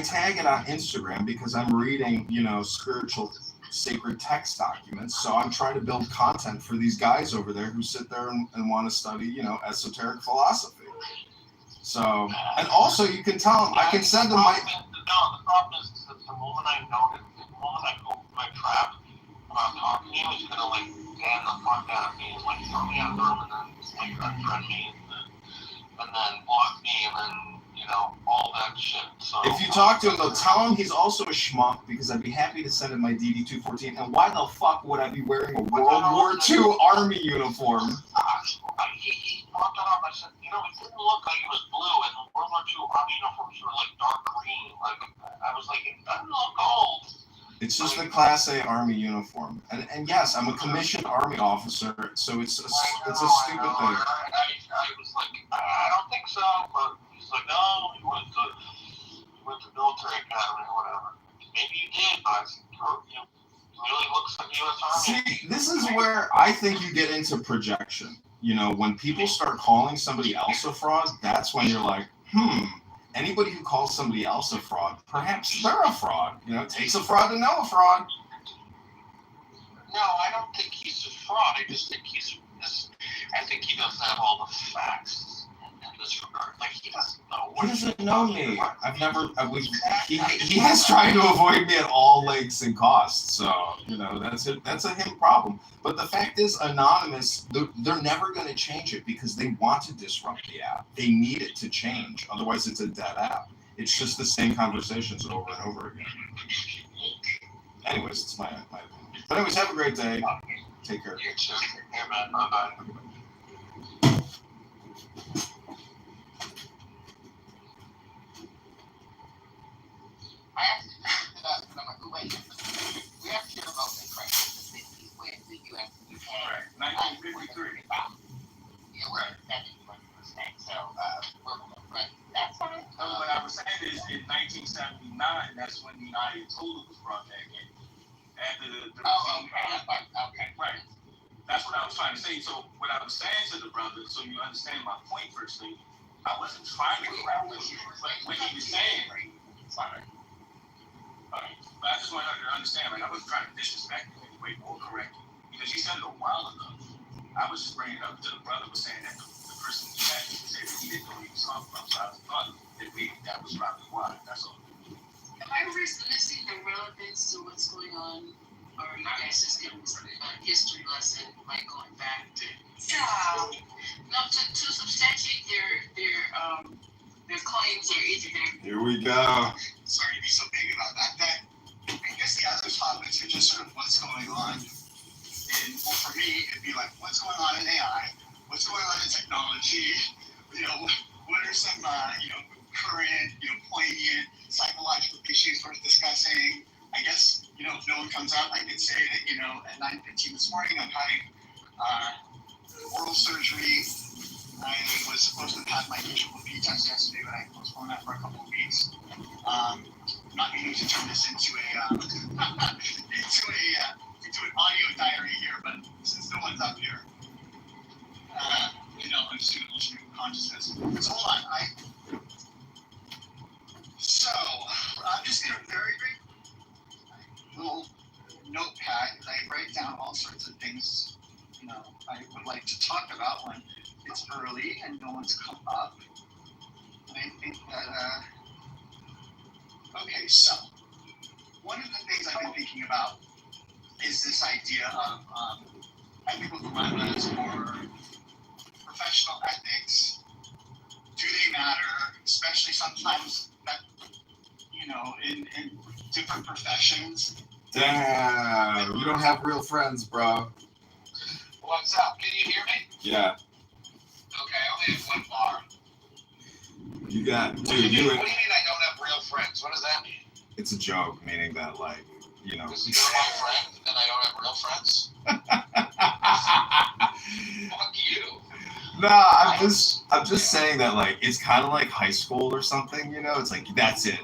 tag it on Instagram because I'm reading, you know, spiritual sacred text documents. So I'm trying to build content for these guys over there who sit there and want to study, you know, esoteric philosophy. So, and also you can tell them, I can send them my... No, the problem is that the moment I go my trap about talking to you, he's going to, like, stand the fuck out of me and, like, throw me out of the room and then, like, unfriend me and then block me and then, you know, all that shit. So If you talk to him, though, tell him he's also a schmuck because I'd be happy to send him my DD-214. And why the fuck would I be wearing a World War II Army uniform? He brought that up. I said, it didn't look like it was blue, and World War II Army uniforms were like dark green. Like I was like, it doesn't look gold. It's just a Class A Army uniform. And yes, I'm a commissioned Army officer, so it's a stupid thing. I was like, I don't think so, but he's like, no, he went to military academy or whatever. Maybe you did, but you really looks like U.S. Army. See, this is where I think you get into projection. When people start calling somebody else a fraud, that's when you're like, anybody who calls somebody else a fraud, perhaps they're a fraud. It takes a fraud to know a fraud. No, I don't think he's a fraud. I just think I think he doesn't have all the facts in this regard. Like, he doesn't know. He doesn't know me. He has tried to avoid me at all lengths and costs. So, that's a him problem. But the fact is, Anonymous, they're never going to change it because they want to disrupt the app. They need it to change. Otherwise, it's a dead app. It's just the same conversations over and over again. Anyways, it's my opinion. But anyways, have a great day. Take care. You too. Hey, man. Bye-bye. I asked we have to about the crisis in the 60s when the U.S. Right, 1953. Yeah, we're at 71%. So, but that's fine. No, what I was saying is in 1979, that's when the Ayatollah was brought back in. After the Okay. Right. That's what I was trying to say. So what I was saying to the brother, so you understand my point firstly, I wasn't trying to grab with you, but what he was saying, fine. But I just want her to understand, I wasn't trying to disrespect him anyway or correct him. Because he said it a while ago. I was just bringing it up to the brother was saying that the person who said that he didn't know what he was talking about. So I thought that was probably why. That's all. Am I missing the relevance to what's going on? Or you guys just giving a history lesson, like going back to to substantiate their claims or either Here we go. Sorry to be so big about that. I guess the other topics are just sort of what's going on. And for me, it'd be like, what's going on in AI? What's going on in technology? What are some, current, poignant psychological issues worth discussing? I guess, if no one comes out, I could say that, at 9:15 this morning, I'm having oral surgery. I was supposed to have my HPV test yesterday, but I postponed that for a couple of weeks. Not meaning to turn this into an audio diary here, but since no one's up here, I'm just doing a little stream of consciousness. So hold on, So I'm just gonna very little notepad. I write down all sorts of things, I would like to talk about when it's early and no one's come up. And I think that, okay, so one of the things I've been thinking about is this idea of ethical dilemmas or professional ethics. Do they matter, especially sometimes that, in different professions? Damn, you don't have real friends, bro. What's up? Can you hear me? Yeah. Okay, I only have one bar. You got, dude, What do you mean I don't have real friends? What does that mean? It's a joke, meaning that, Because you're my friend and I don't have real friends? Fuck you. Nah, I'm just saying that, it's kind of like high school or something, It's like, that's it,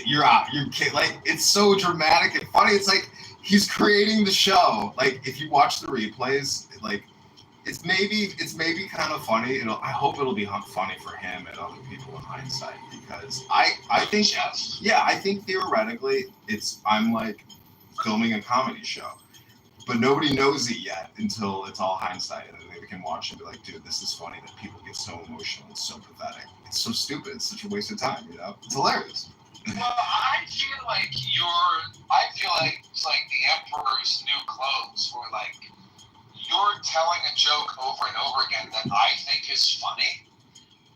you're out, you're kid. It's so dramatic and funny. It's like he's creating the show. If you watch the replays, it's maybe kind of funny. I hope it'll be funny for him and other people in hindsight, because I think theoretically I'm filming a comedy show, but nobody knows it yet until it's all hindsight, and then they can watch and be like, dude, this is funny that people get so emotional. It's so pathetic. It's so stupid. It's such a waste of time. It's hilarious. Well, I feel like it's like the Emperor's New Clothes, where you're telling a joke over and over again that I think is funny,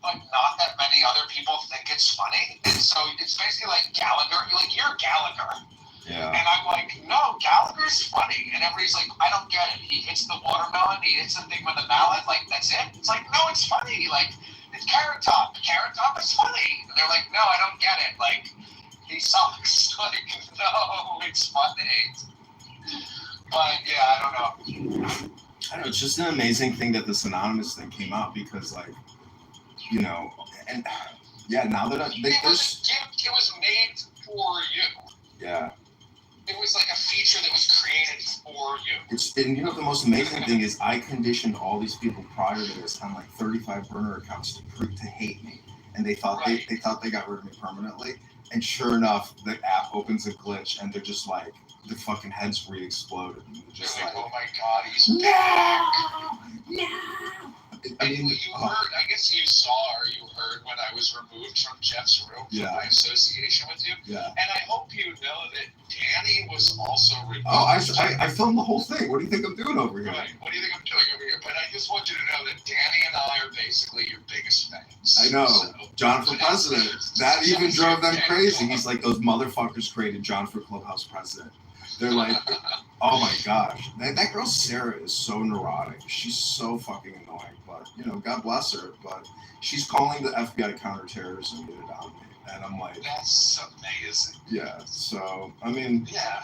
but not that many other people think it's funny. And so it's basically like Gallagher. You're Gallagher. Yeah. And I'm like, no, Gallagher's funny. And everybody's like, I don't get it. He hits the watermelon, he hits the thing with the mallet, like, that's it? It's like, no, it's funny. Like, it's Carrot Top. Carrot Top is funny. And they're like, no, I don't get it. Like, he sucks. Like, no, it's funny. But, yeah, I don't know. I don't know, it's just an amazing thing that this anonymous thing came out because, like, you know, and yeah, now that it was a gift. It was made for you. Yeah. It was like a feature that was created for you. And you know, the most amazing thing is I conditioned all these people prior to this on like 35 burner accounts to hate me. And they thought they thought they got rid of me permanently. And sure enough, the app opens a glitch and they're just like, the fucking heads re-exploded. And they're just like, oh my God, he's no. I mean, I guess you saw or you heard when I was removed from Jeff's room for my association with you. Yeah. And I hope you know that Danny was also removed. Oh, I filmed the whole thing. What do you think I'm doing over here? Right. What do you think I'm doing over here? But I just want you to know that Danny and I are basically your biggest fans. I know. So, John for president. That even drove them crazy. He's like, those motherfuckers created John for Clubhouse president. They're like, oh my gosh. That girl Sarah is so neurotic. She's so fucking annoying. But, you know, God bless her. But she's calling the FBI counterterrorism unit on me. And I'm like, that's amazing. Yeah. So, I mean, yeah.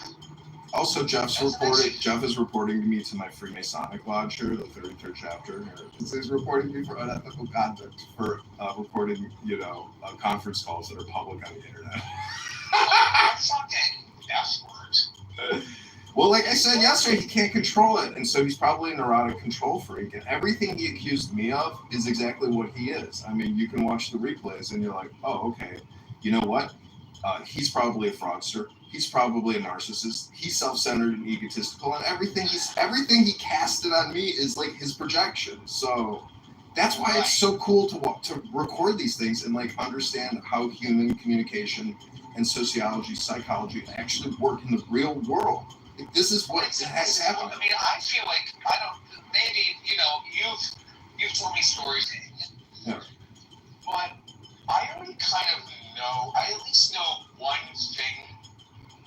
Also, Jeff is reporting to me to my Freemasonic lodge here, the 33rd chapter. He's reporting to me for unethical conduct for recording, you know, conference calls that are public on the internet. Fucking F word. Well, like I said yesterday, he can't control it, and so he's probably a neurotic control freak. And everything he accused me of is exactly what he is. I mean, you can watch the replays, and you're like, oh, okay. You know what? He's probably a fraudster. He's probably a narcissist. He's self-centered and egotistical, and everything he casted on me is like his projection. So that's why it's so cool to record these things and like understand how human communication and sociology, psychology actually work in the real world. Like, this is what has happened. I mean, I feel like maybe, you know, you've told me stories, yeah. But I already kind of know. I at least know one thing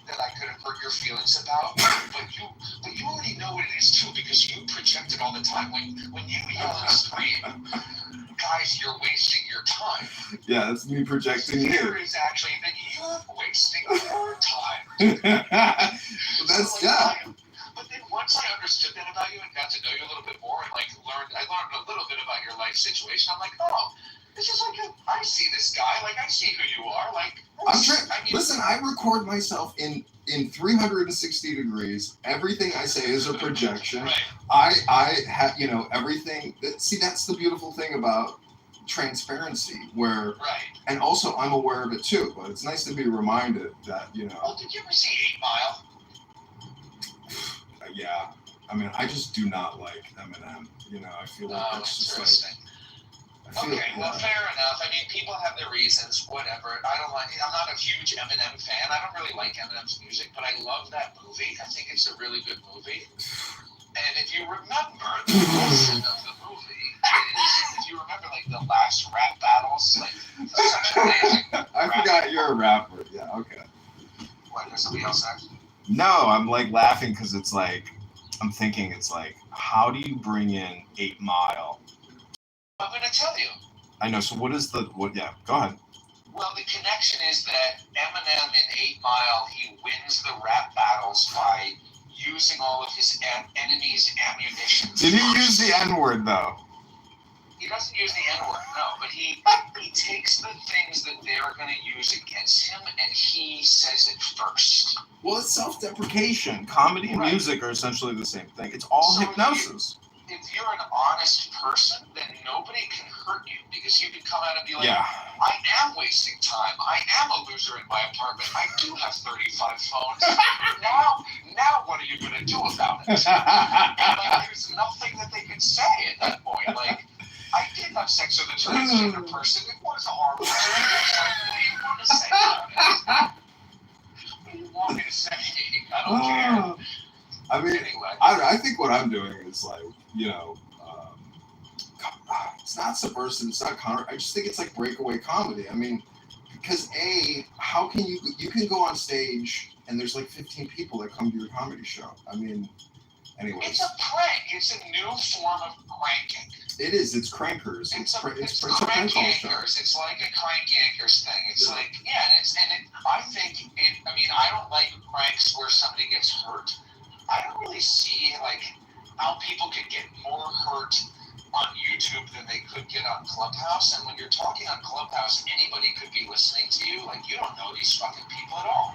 that I could have hurt your feelings about, but you already know what it is too because you project it all the time. When you yell and scream, guys, you're wasting your time. Yeah, that's me projecting you. Fear is actually that you're wasting your time. That's But then once I understood that about you and got to know you a little bit more and like I learned a little bit about your life situation. I'm like, oh, it's just like I see this guy, like I see who you are, like. Listen, I record myself in 360 degrees. Everything I say is a projection. Right. I have, you know, everything. See, that's the beautiful thing about transparency, where, and also I'm aware of it too. But it's nice to be reminded that, you know. Well, did you ever see 8 Mile? Yeah, I mean, I just do not like Eminem. You know, I feel like that's just like. Okay, well, fair enough. I mean, people have their reasons, whatever. I'm not a huge Eminem fan. I don't really like Eminem's music, but I love that movie. I think it's a really good movie. And if you remember, the lesson of the movie is, if you remember, like, the last rap battles, like, I forgot you're a rapper. Yeah, okay. What, there's somebody else next? No, I'm, like, laughing because it's, like, I'm thinking it's, like, how do you bring in 8 Mile? I'm going to tell you. I know. So yeah, go ahead. Well, the connection is that Eminem in 8 Mile, he wins the rap battles by using all of his enemies' ammunition. Did he use the N-word, though? He doesn't use the N-word, no, but he takes the things that they're going to use against him, and he says it first. Well, it's self-deprecation. Comedy and music are essentially the same thing. It's all hypnosis. If you're an honest person, then nobody can hurt you because you can come out and be like, I am wasting time. I am a loser in my apartment. I do have 35 phones. now what are you going to do about it? And like, there's nothing that they can say at that point. Like, I did have sex with a transgender person. It was a horrible experience. Like, what do you want to say about it? What do you want me to say? I don't care. I mean, anyway. I think what I'm doing is like, you know, It's not subversive. It's not counter. I just think it's like breakaway comedy. I mean, because how can you can go on stage and there's like 15 people that come to your comedy show. I mean, anyways. It's a prank. It's a new form of pranking. It is. It's crankers. It's a prank call show. It's like a crank yankers thing. It's like, I think I mean, I don't like pranks where somebody gets hurt. I don't really see like how people could get more hurt on YouTube than they could get on Clubhouse. And when you're talking on Clubhouse, anybody could be listening to you. Like, you don't know these fucking people at all.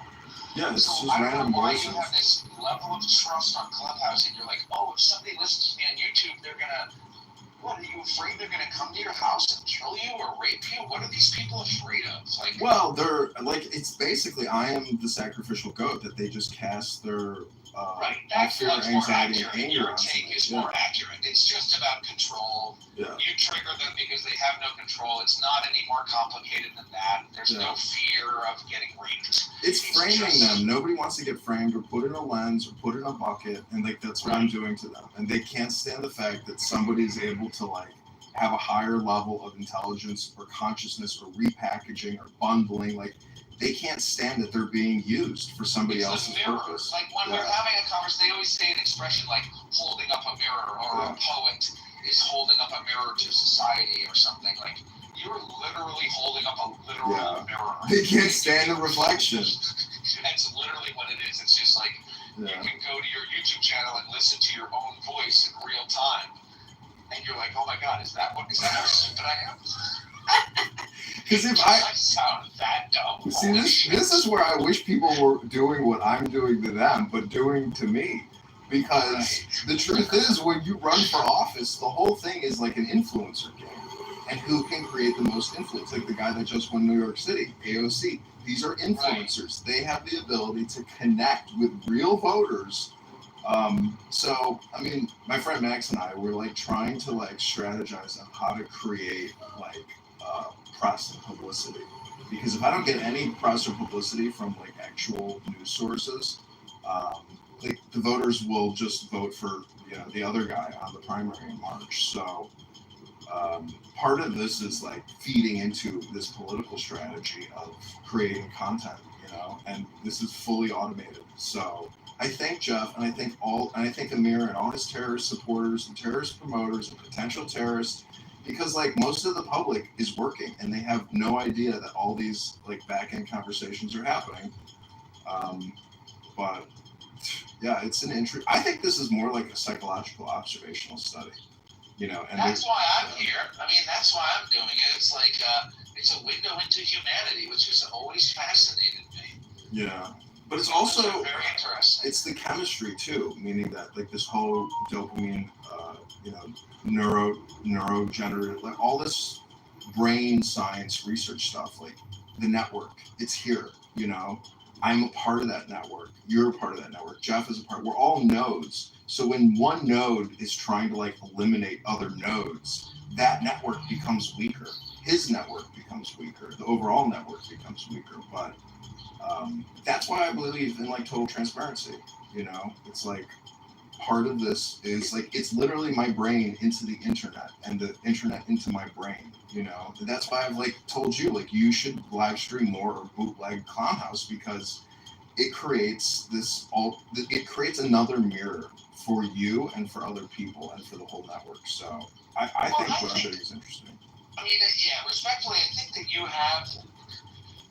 Yeah, it's so just I don't random know why voices. you have this level of trust on Clubhouse, and you're like, oh, if somebody listens to me on YouTube, they're gonna. What, are you afraid they're gonna come to your house and kill you or rape you? What are these people afraid of? Like, well, they're like, it's basically I am the sacrificial goat that they just cast their right. fear, anxiety, and anger Your on take somebody. is more accurate. It's just about control. Yeah. You trigger them because they have no control. It's not any more complicated than that. There's no fear of getting raped. It's framing them. Nobody wants to get framed or put in a lens or put in a bucket, and like that's what I'm doing to them. And they can't stand the fact that somebody's able to like have a higher level of intelligence or consciousness or repackaging or bundling. Like they can't stand that they're being used for somebody else's purpose. Like when we're having a conversation, they always say an expression like holding up a mirror, or a poet is holding up a mirror to society or something. Like you're literally holding up a literal mirror. They can't stand the reflection. That's literally what it is. It's just like you can go to your YouTube channel and listen to your own voice in real time, and you're like, oh my god, is that how stupid I am? Because if I sound that dumb. See, this is where I wish people were doing what I'm doing to them, but doing to me. Because the truth is, when you run for office, the whole thing is like an influencer game. And who can create the most influence? Like the guy that just won New York City, AOC. These are influencers. They have the ability to connect with real voters. So, I mean, my friend Max and I were like trying to like strategize on how to create like press and publicity. Because if I don't get any press or publicity from like actual news sources, like the voters will just vote for the other guy on the primary in March. So part of this is like feeding into this political strategy of creating content, and this is fully automated. So I thank Jeff, and I thank Amir and all his terrorist supporters and terrorist promoters and potential terrorists, because like most of the public is working and they have no idea that all these like back end conversations are happening. But yeah, it's an interest. I think this is more like a psychological observational study, and that's why I'm here. I mean, that's why I'm doing it. It's like it's a window into humanity, which has always fascinated me. Yeah, but it's also very interesting. It's the chemistry too, meaning that like this whole dopamine, neurogenerative, like all this brain science research stuff, like the network, it's here. I'm a part of that network. You're a part of that network. Jeff is a part. We're all nodes. So when one node is trying to like eliminate other nodes, that network becomes weaker. His network becomes weaker. The overall network becomes weaker. But that's why I believe in like total transparency. It's like part of this is like it's literally my brain into the internet and the internet into my brain. That's why I've like told you like you should live stream more or bootleg Clownhouse, because it creates another mirror for you and for other people and for the whole network. So I think what I'm doing is interesting. I mean, respectfully, I think that you have,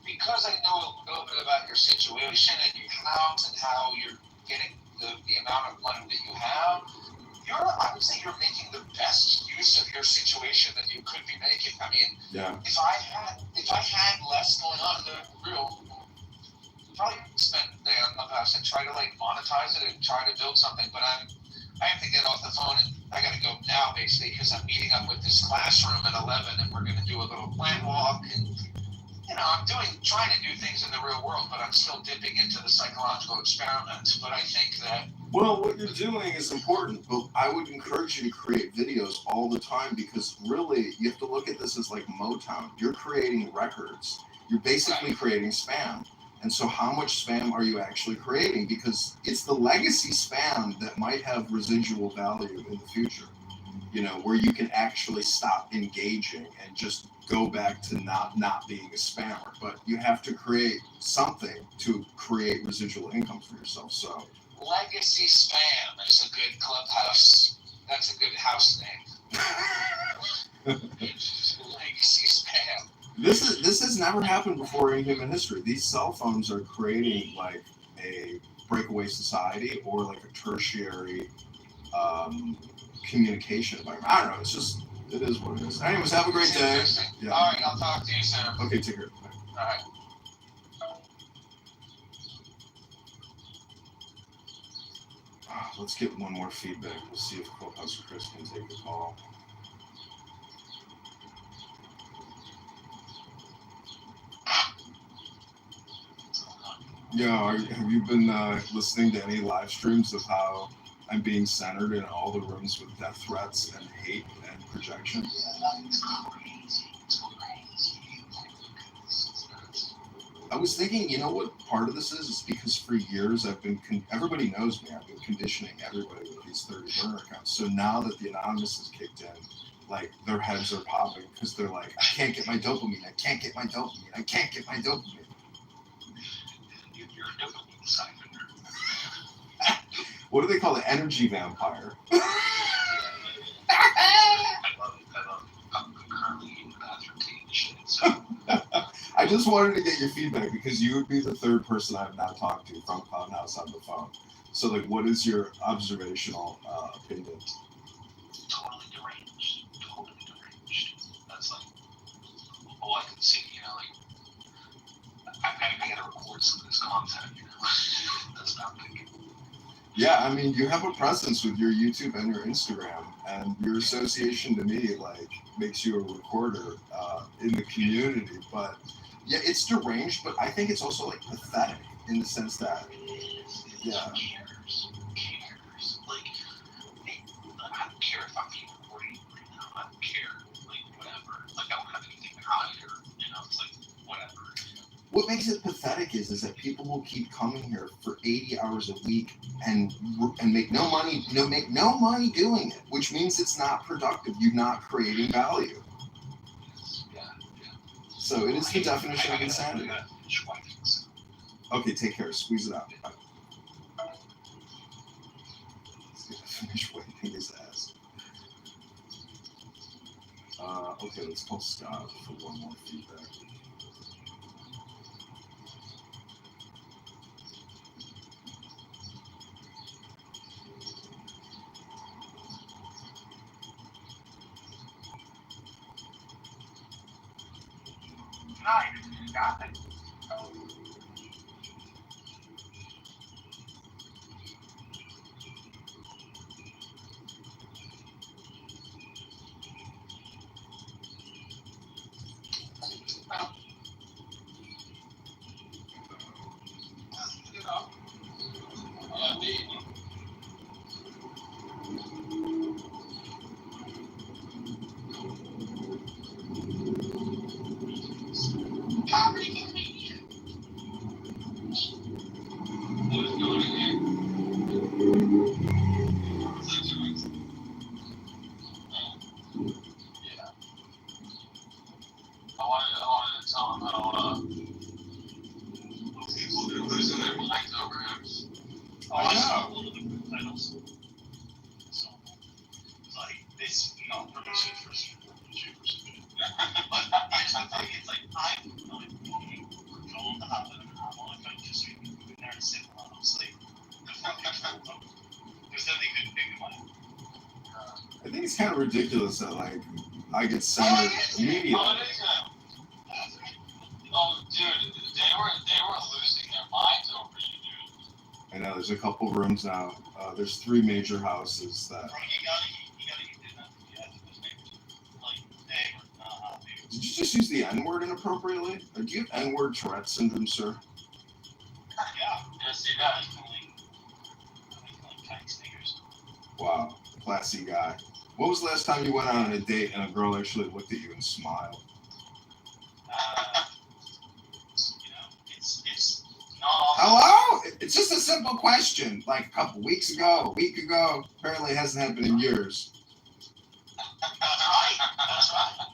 because I know a little bit about your situation and your house and how you're getting the amount of money that you have, I would say you're making the best use of your situation that you could be making. I mean, if I had less going on, probably spend the day on Clubhouse and try to like monetize it and try to build something. But I have to get off the phone and I got to go now basically, because I'm meeting up with this classroom at 11 and we're going to do a little plant walk, and I'm trying to do things in the real world, but I'm still dipping into the psychological experiment. But I think that what you're doing is important, but I would encourage you to create videos all the time, because really you have to look at this as like Motown. You're creating records. You're basically creating spam. And so how much spam are you actually creating? Because it's the legacy spam that might have residual value in the future. where you can actually stop engaging and just go back to not being a spammer. But you have to create something to create residual income for yourself. So Legacy spam is a good clubhouse. That's a good house name. Legacy spam. This has never happened before in human history. These cell phones are creating like a breakaway society or like a tertiary communication environment. I don't know. It is what it is. Anyways, have a great day. Yeah. All right, I'll talk to you soon. Okay, take care. Bye. All right. Let's get one more feedback. We'll see if Clubhouse Chris can take the call. Yeah, have you been listening to any live streams of how I'm being centered in all the rooms with death threats and hate and projection? I was thinking, you know what part of this is? It's because for years I've been, everybody knows me, I've been conditioning everybody with these 30 burner accounts. So now that the anonymous has kicked in, like their heads are popping because they're like, I can't get my dopamine, I can't get my dopamine, I can't get my dopamine. You're a dopamine siphonner. What do they call it? Energy vampire. I love it. I'm currently in the bathroom taking a shit. So I just wanted to get your feedback because you would be the third person I've now talked to from Clubhouse on the phone. So, like, what is your observational opinion? totally deranged. That's like all I can see. I gotta record some of this content. That's not big. Yeah, I mean, you have a presence with your YouTube and your Instagram, and your association to me, like, makes you a recorder in the community. But yeah, it's deranged, but I think it's also like pathetic in the sense that, yeah. Who cares? Like, I don't care if I'm being recorded right now. I don't care. Like, whatever. Like, I don't have anything to hide or, it's like, whatever. What makes it pathetic is that people will keep coming here for 80 hours a week and make no money, make no money doing it, which means it's not productive. You're not creating value. Yeah. So it is the definition of insanity. Okay, take care. Squeeze it out. Bye. He's gonna finish wiping his ass. Okay, let's call Scott for one more feedback. Nice. Got it. I think it's kind of ridiculous that like I get centered immediately. Oh, dude, they were losing their minds over you, dude. I know there's a couple rooms now. There's 3 major houses that. Bro, you gotta eat dinner. Did you just use the N-word inappropriately? Or do you have N-word Tourette syndrome, sir? Yeah, yes, he does. Wow, classy guy. When was the last time you went on a date and a girl actually looked at you and smiled? It's not. Hello? It's just a simple question. Like a couple weeks ago, a week ago. Apparently it hasn't happened in years. That's right.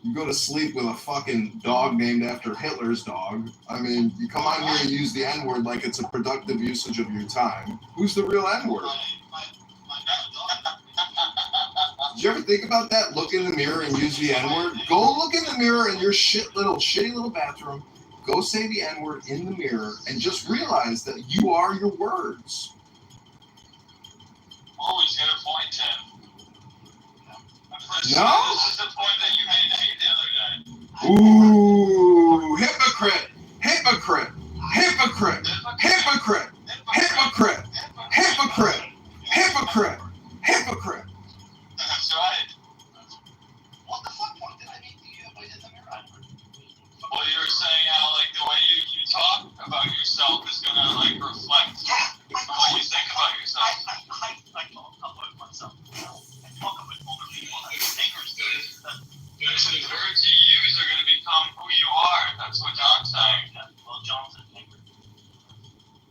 You go to sleep with a fucking dog named after Hitler's dog. I mean, you come on here and use the N-word like it's a productive usage of your time. Who's the real N-word? Did you ever think about that? Look in the mirror and use the N-word? Go look in the mirror in your shitty little bathroom. Go say the N-word in the mirror and just realize that you are your words. Always get a point, Tim. No? This is the point that you made to me the other day. Ooh, hypocrite, hypocrite, hypocrite, hypocrite, hypocrite, hypocrite, hypocrite, hypocrite. That's right. What the fuck point did I make to you in the mirror? Well, you were saying how, like, the way you talk about yourself is going to, like, reflect what you think about yourself. I talk about myself. I talk about older people. I think The words you use are going to become who you are. That's what John's saying. Well, John's an angry.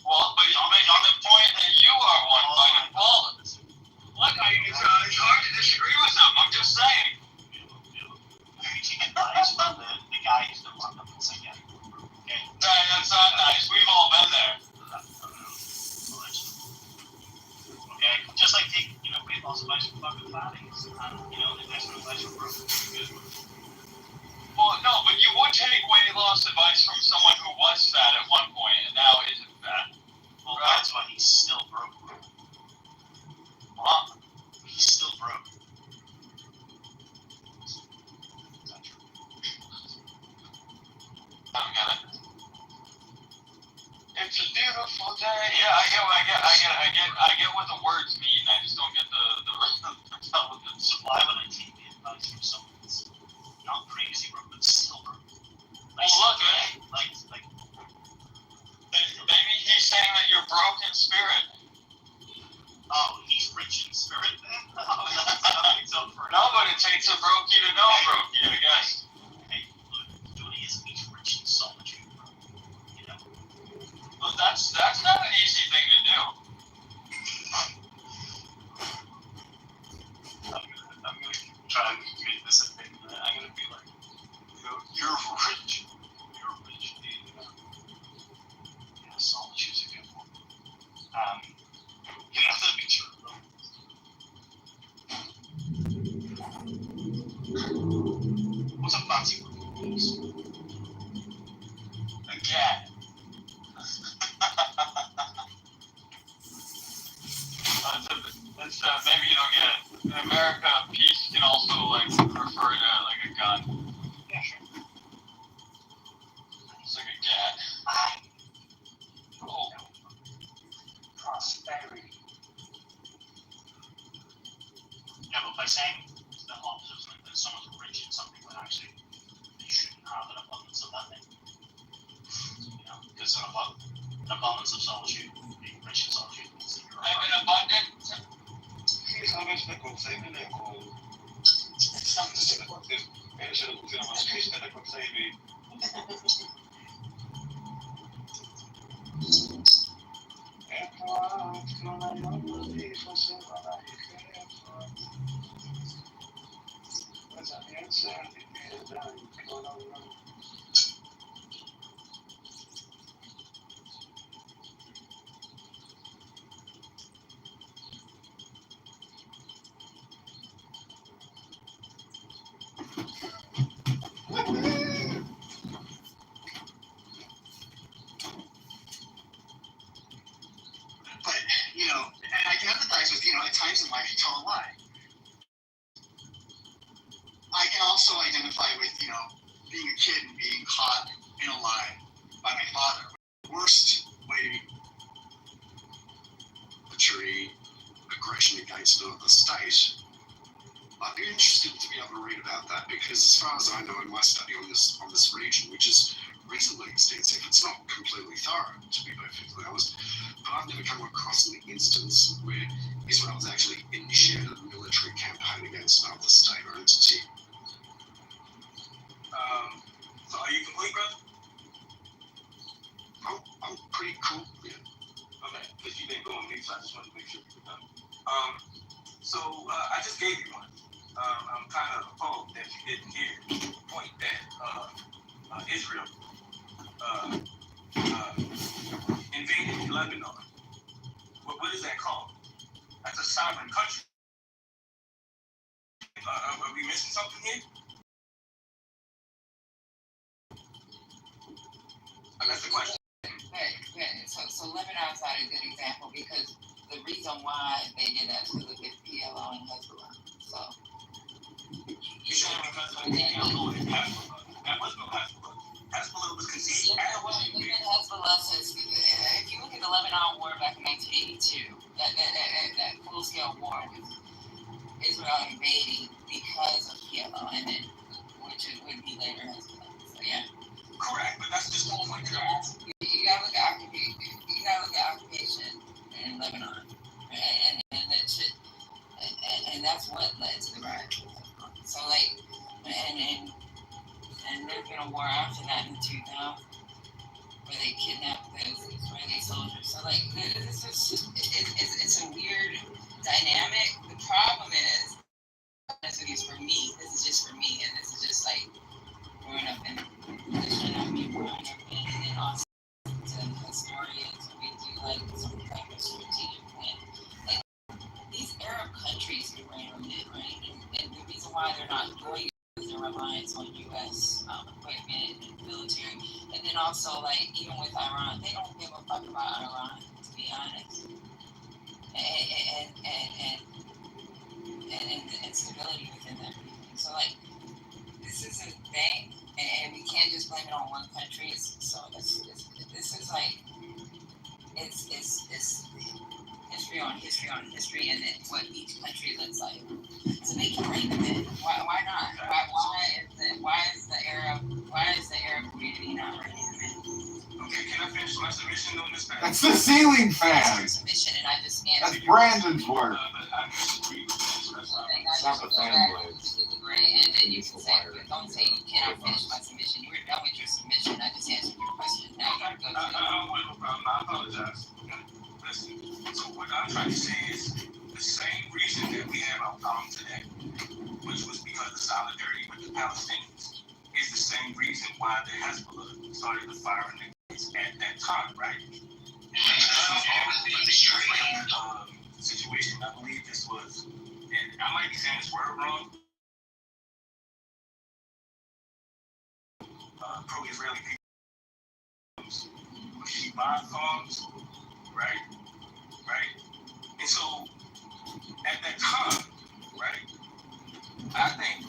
Well, but you make the point that you are one by default. Look, it's hard to disagree with him. I'm just saying. The guy used to run up and say, yeah. Okay. That's not nice. We've all been there. Okay, just like taking, weight loss advice from fucking fatties. The next advice from broken. Well, no, but you would take weight loss advice from someone who was fat at one point and now isn't fat. Well, that's why he's still broke. Huh? He's still broke. I don't get it. It's a beautiful day. Yeah, I get what the words mean. I just don't get the relevance. So why would I take the advice from someone that's not crazy broke, but still broke? Well, look, man. Like. Maybe he's saying that you're broke in spirit. Oh, he's rich in spirit then? Oh, that's not so for no, but it takes a brokey to know a brokey, I guess. Hey, look, Judaism is rich in solitude, bro. But that's not an easy thing to do. I'm gonna try and make this a thing. I'm gonna be like, you're rich. You're rich, dude. Yeah, solitude's a good one. That'd be true, though. What's a fancy word for this? A cat. Maybe you don't get it. In America, peace can also refer to a gun. Yeah, sure. It's like a cat. Oh. Prosperity. Yeah, but by saying the opposite, like that someone's rich in something when actually they shouldn't have an abundance of that thing. Because an abundance of solitude, being rich in solitude, means that you're I've been abundant. ¿Sabes la conceiving con se lo pusieron más triste la conceiving? And I can empathize with, at times in life you tell a lie. I can also identify with, being a kid and being caught in a lie by my father. Worst way to portray aggression against another state. I'd be interested to be able to read about that because as far as I know in my study on this region, which is reasonably extensive, it's not completely thorough, to be perfectly honest, but I've never come across an instance where Israel has actually initiated a military campaign against another state or entity. So are you complete, brother? I'm pretty cool, yeah. Okay, because you didn't go on mute, so I just wanted to make sure you were done. So I just gave you one. I'm kind of appalled that you didn't hear the point that Israel invaded Lebanon. What is that called? That's a sovereign country. Are we missing something here? That's the question. So Lebanon's not a good example because the reason why they did that is because of the PLO and Hezbollah. So You sure because of the PLO and Hezbollah? That was no Hezbollah. Hezbollah was conceived after Hezbollah says, if you look at the Lebanon war back in 1982, that full-scale war with Israel invading because of PLO, and then which it would be later Hezbollah. So yeah. Correct, but that's just the point. You gotta look at occupation. You gotta look at occupation in Lebanon, and that's what led to the rise. So like, and there's been a war after that in 2000 where they kidnapped those Israeli soldiers. So like, this is it's a weird dynamic. The problem is, this is for me. This is just for me, and this is just like growing up in position of me growing up in, and then also to historians, we do like some type of strategic plan. Like these Arab countries are around it, right? And the reason why they're not doing it is their reliance on U.S. Equipment and military. And then also, like, even with Iran, they don't give a fuck about Iran, to be honest. And stability within that region. So, like, this is a thing, and we can't just blame it on one country. This is like, it's history on history on history, and then what each country looks like. So they can bring them in. Why not? Why is the Arab community not bringing them in? Okay, can I finish my submission on this? That's the ceiling fan. Submission, and I just can't. That's Brandon's work. I disagree with that. It's not the fan blades. And then you can say, don't say you cannot finish my submission. You were done with your submission. I just answered your question. Now you gotta go to no problem. I apologize. Listen, so what I'm trying to say is the same reason that we have our problem today, which was because of solidarity with the Palestinians, is the same reason why the Hezbollah started the firing at that time, right? Situation, I believe this was, and I might be saying this word wrong, pro-Israeli people, Sheba farms, right? And so, at that time, right, I think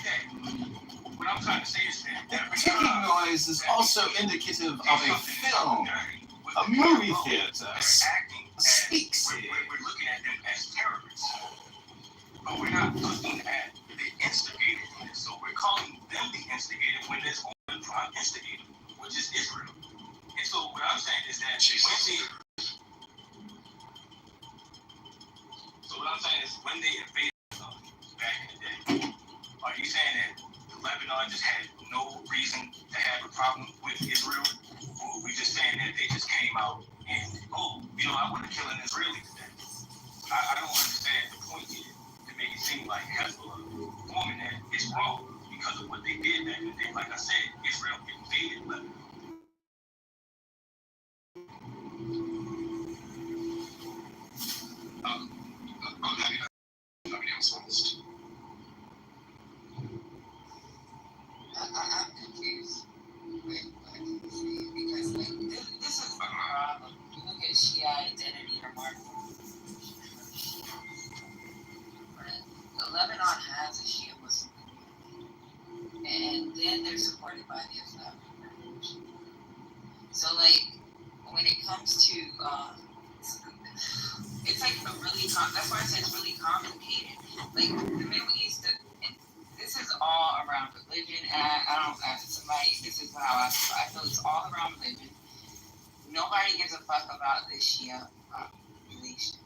that what I'm trying to say is that Ticking noise is also indicative of a film, a movie theater, a speak scene. We're looking at them as terrorists, but we're not looking at the instigator in this. So we're calling them the instigator when there's only one instigator, which is Israel. And so what I'm saying is that when they invaded back in the day, are you saying that Lebanon just had no reason to have a problem with Israel? Or are we just saying that they just came out and, I want to kill an Israeli today? I don't understand the point here to make it seem like Hezbollah forming that is wrong because of what they did back in the day. Like I said, Israel invaded Lebanon. I'm happy that nobody else wants to. I'm confused because this is the problem. You look at Shia identity or Martin. Lebanon has a Shia Muslim community, and then they're supported by the Islamic Revolution. So, like, when it comes to, it's like a really, that's why I said it's really complicated. Like, the Middle East, this is all around religion, and this is how I feel it's all around religion. Nobody gives a fuck about the Shia population.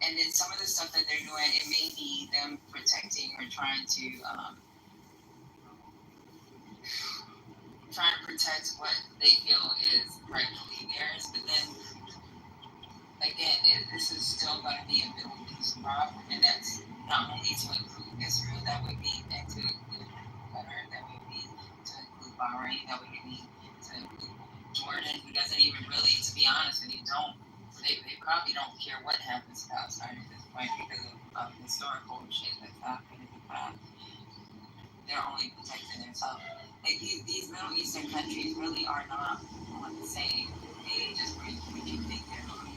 And then some of the stuff that they're doing, it may be them protecting or trying to protect what they feel is rightfully theirs. But then, again, this is still going to be a Middle East problem, and that's not only to that would be, and to include Qatar, that would be to include Bahrain, that would be to include Jordan, who doesn't even really, to be honest with you, they probably don't care what happens to Palestine at this point because of historical shit that's happened in the past. They're only protecting themselves. Like these Middle Eastern countries really are not on the same page as what you think they're on.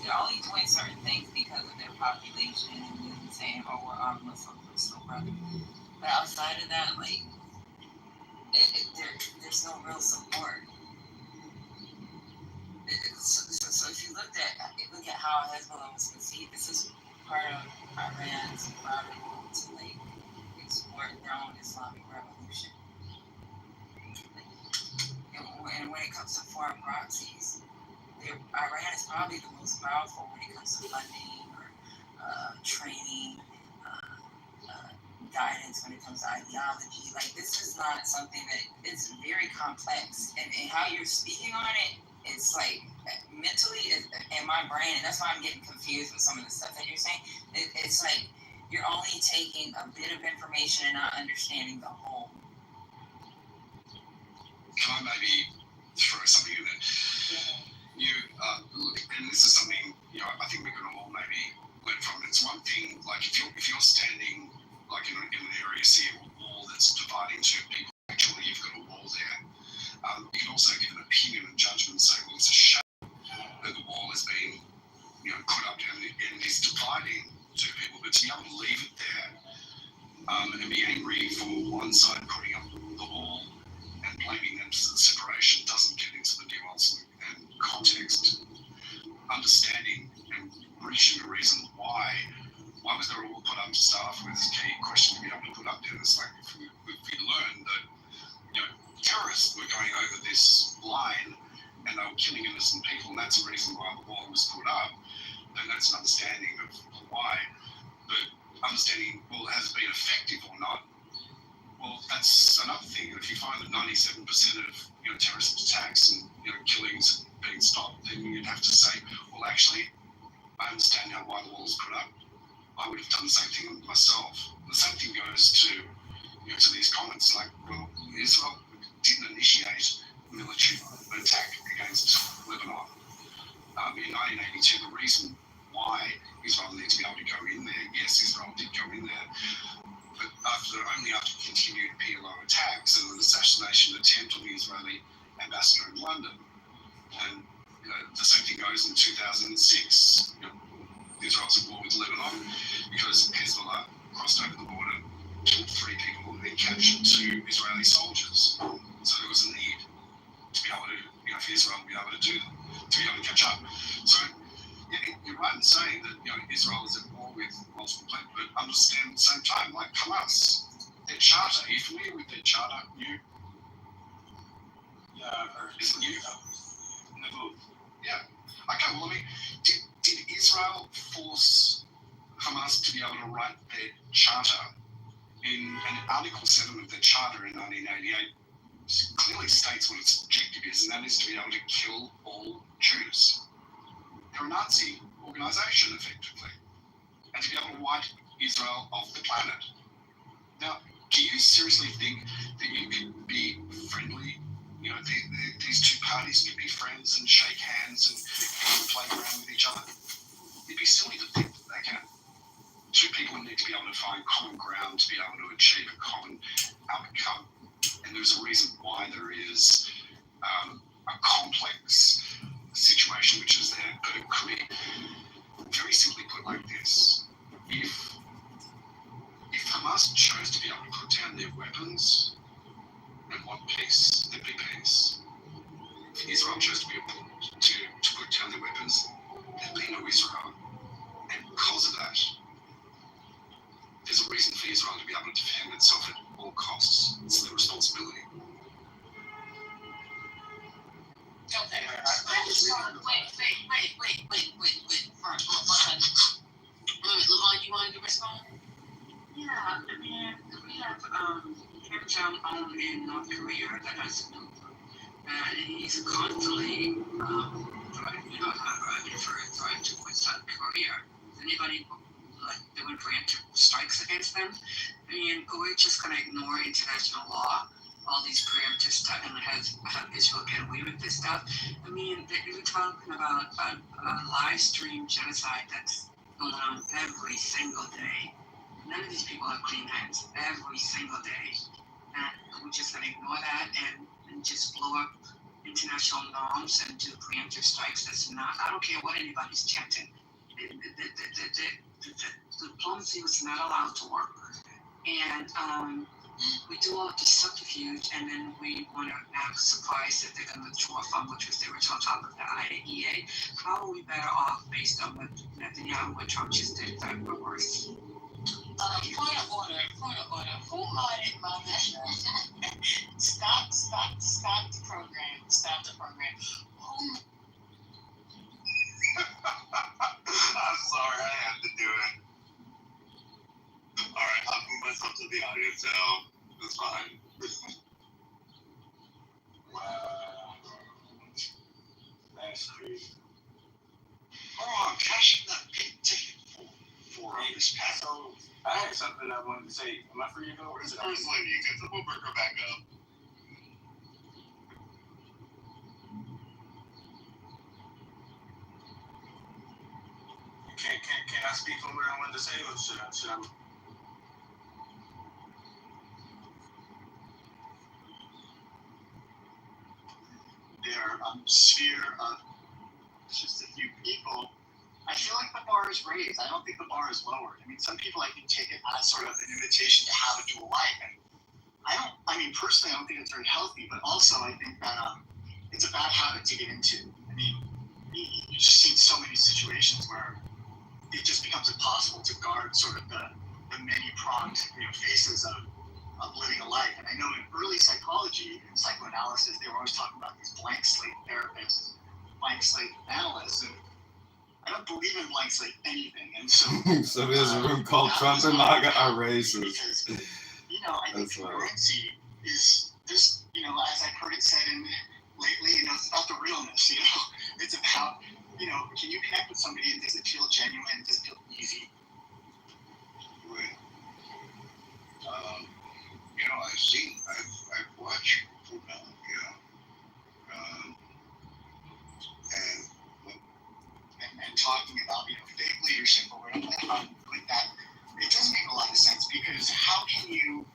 They're only doing certain things because of their population and then saying, oh, we're our Muslim brother. But outside of that, like, there's no real support. So if you look at how Hezbollah was conceived, this is part of Iran's protocol to like export their own Islamic revolution. And when it comes to foreign proxies, Iran is probably the most powerful when it comes to funding or training, guidance when it comes to ideology. Like this is not something that is very complex, and how you're speaking on it, it's like mentally in my brain, and that's why I'm getting confused with some of the stuff that you're saying. It's like you're only taking a bit of information and not understanding the whole. Can I maybe throw something in there? You look, and this is something I think we can all maybe learn from. It's one thing, like if you're standing like in an area, see a wall that's dividing two people. Actually, you've got a wall there. You can also give an opinion and judgment, say, well, it's a shame that the wall has been put up and is dividing two people. But to be able to leave it there and be angry for one side putting up the wall and blaming them for the separation doesn't get into the nuance and context. Understanding and reaching the reason why was there a wall put up to start with is a key question to be able to put up there. It's like if we learned that terrorists were going over this line and they were killing innocent people, and that's the reason why the wall was put up, then that's an understanding of why. But understanding, well, has it been effective or not? Well, that's another thing. If you find that 97% of terrorist attacks and killings have been stopped, then you'd have to say, well, actually, I understand now why the wall was put up. I would have done the same thing myself. The same thing goes to to these comments like, well, Israel didn't initiate a military attack against Lebanon. In 1982, the reason why Israel needed to be able to go in there, yes, Israel did go in there, but only after continued PLO attacks and an assassination attempt on the Israeli ambassador in London. And the same thing goes in 2006. Israel's at war with Lebanon because Hezbollah crossed over the border, killed 3 people, and then captured 2 Israeli soldiers. So there was a need to be able to, for Israel to be able to do them, to be able to catch up. So you're right in saying that Israel is at war with multiple places, but understand at the same time, like Hamas, their charter. Are you familiar with their charter? Yeah, I've heard. Isn't you? No. Yeah. Okay. Well, did Israel force Hamas to be able to write their charter? In Article 7 of their charter in 1988 clearly states what its objective is, and that is to be able to kill all Jews. They're a Nazi organization, effectively, and to be able to wipe Israel off the planet. Now, do you seriously think that you could be friendly? These 2 parties could be friends and shake hands and play around with each other? It'd be silly to think that they can. 2 people need to be able to find common ground to be able to achieve a common outcome. And there's a reason why there is a complex situation which is there, but it could be very simply put like this. If Hamas chose to be able to put down their weapons and want peace, there'd be peace. If Israel chose to put down their weapons, there'd be no Israel. And because of that, there's a reason for Israel to be able to defend itself at all costs. It's their responsibility. Okay. Wait. Levon, you wanted to respond? Yeah, I mean, we have Kim Jong-un in North Korea that has to do, and he's constantly trying to put South Korea. Does anybody like they would preemptive strikes against them. I mean, we're just gonna ignore international law, all these preemptive stuff, and have Israel get away with this stuff. I mean, we're talking about a live stream genocide that's going on every single day. None of these people have clean hands every single day. And we're just going to ignore that and just blow up international norms and do preemptive strikes. That's not, I don't care what anybody's chanting. The diplomacy was not allowed to work. And we do all this subterfuge, and then we want to act surprised that they're going to withdraw from, which was the original topic of the IAEA. How are we better off based on what Netanyahu, what Trump just did, that we're worse? Point of order. Who audit my Stop the program. Stop the program. I'm sorry, I had to do it. Alright, I'll move myself to the audience now. It's fine. Wow. That's crazy. Oh, I'm cashing that big ticket for this pass. So I had something I wanted to say. Am I free to go? Where's the first lady? You get the Wilburger back up. Can I speak on what I wanted to say, or should I? Their sphere of just a few people, I feel like the bar is raised. I don't think the bar is lowered. I mean, some people I think take it as sort of an invitation to have a dual life. And personally, I don't think it's very healthy, but also I think that it's a bad habit to get into. I mean, you just see so many situations where it just becomes impossible to guard sort of the many-pronged faces of living a life. And I know in early psychology and psychoanalysis, they were always talking about these blank slate therapists, blank slate analysts, and I don't believe in blank slate anything. And so, So there's a room called Trump and MAGA are racist. Because, I think congruency is just, as I've heard it said lately, it's about the realness, It's about, can you connect with somebody and does it feel genuine? Does it feel easy? I've watched football, and talking about, fake leadership or whatever like that, it does make a lot of sense because how can you,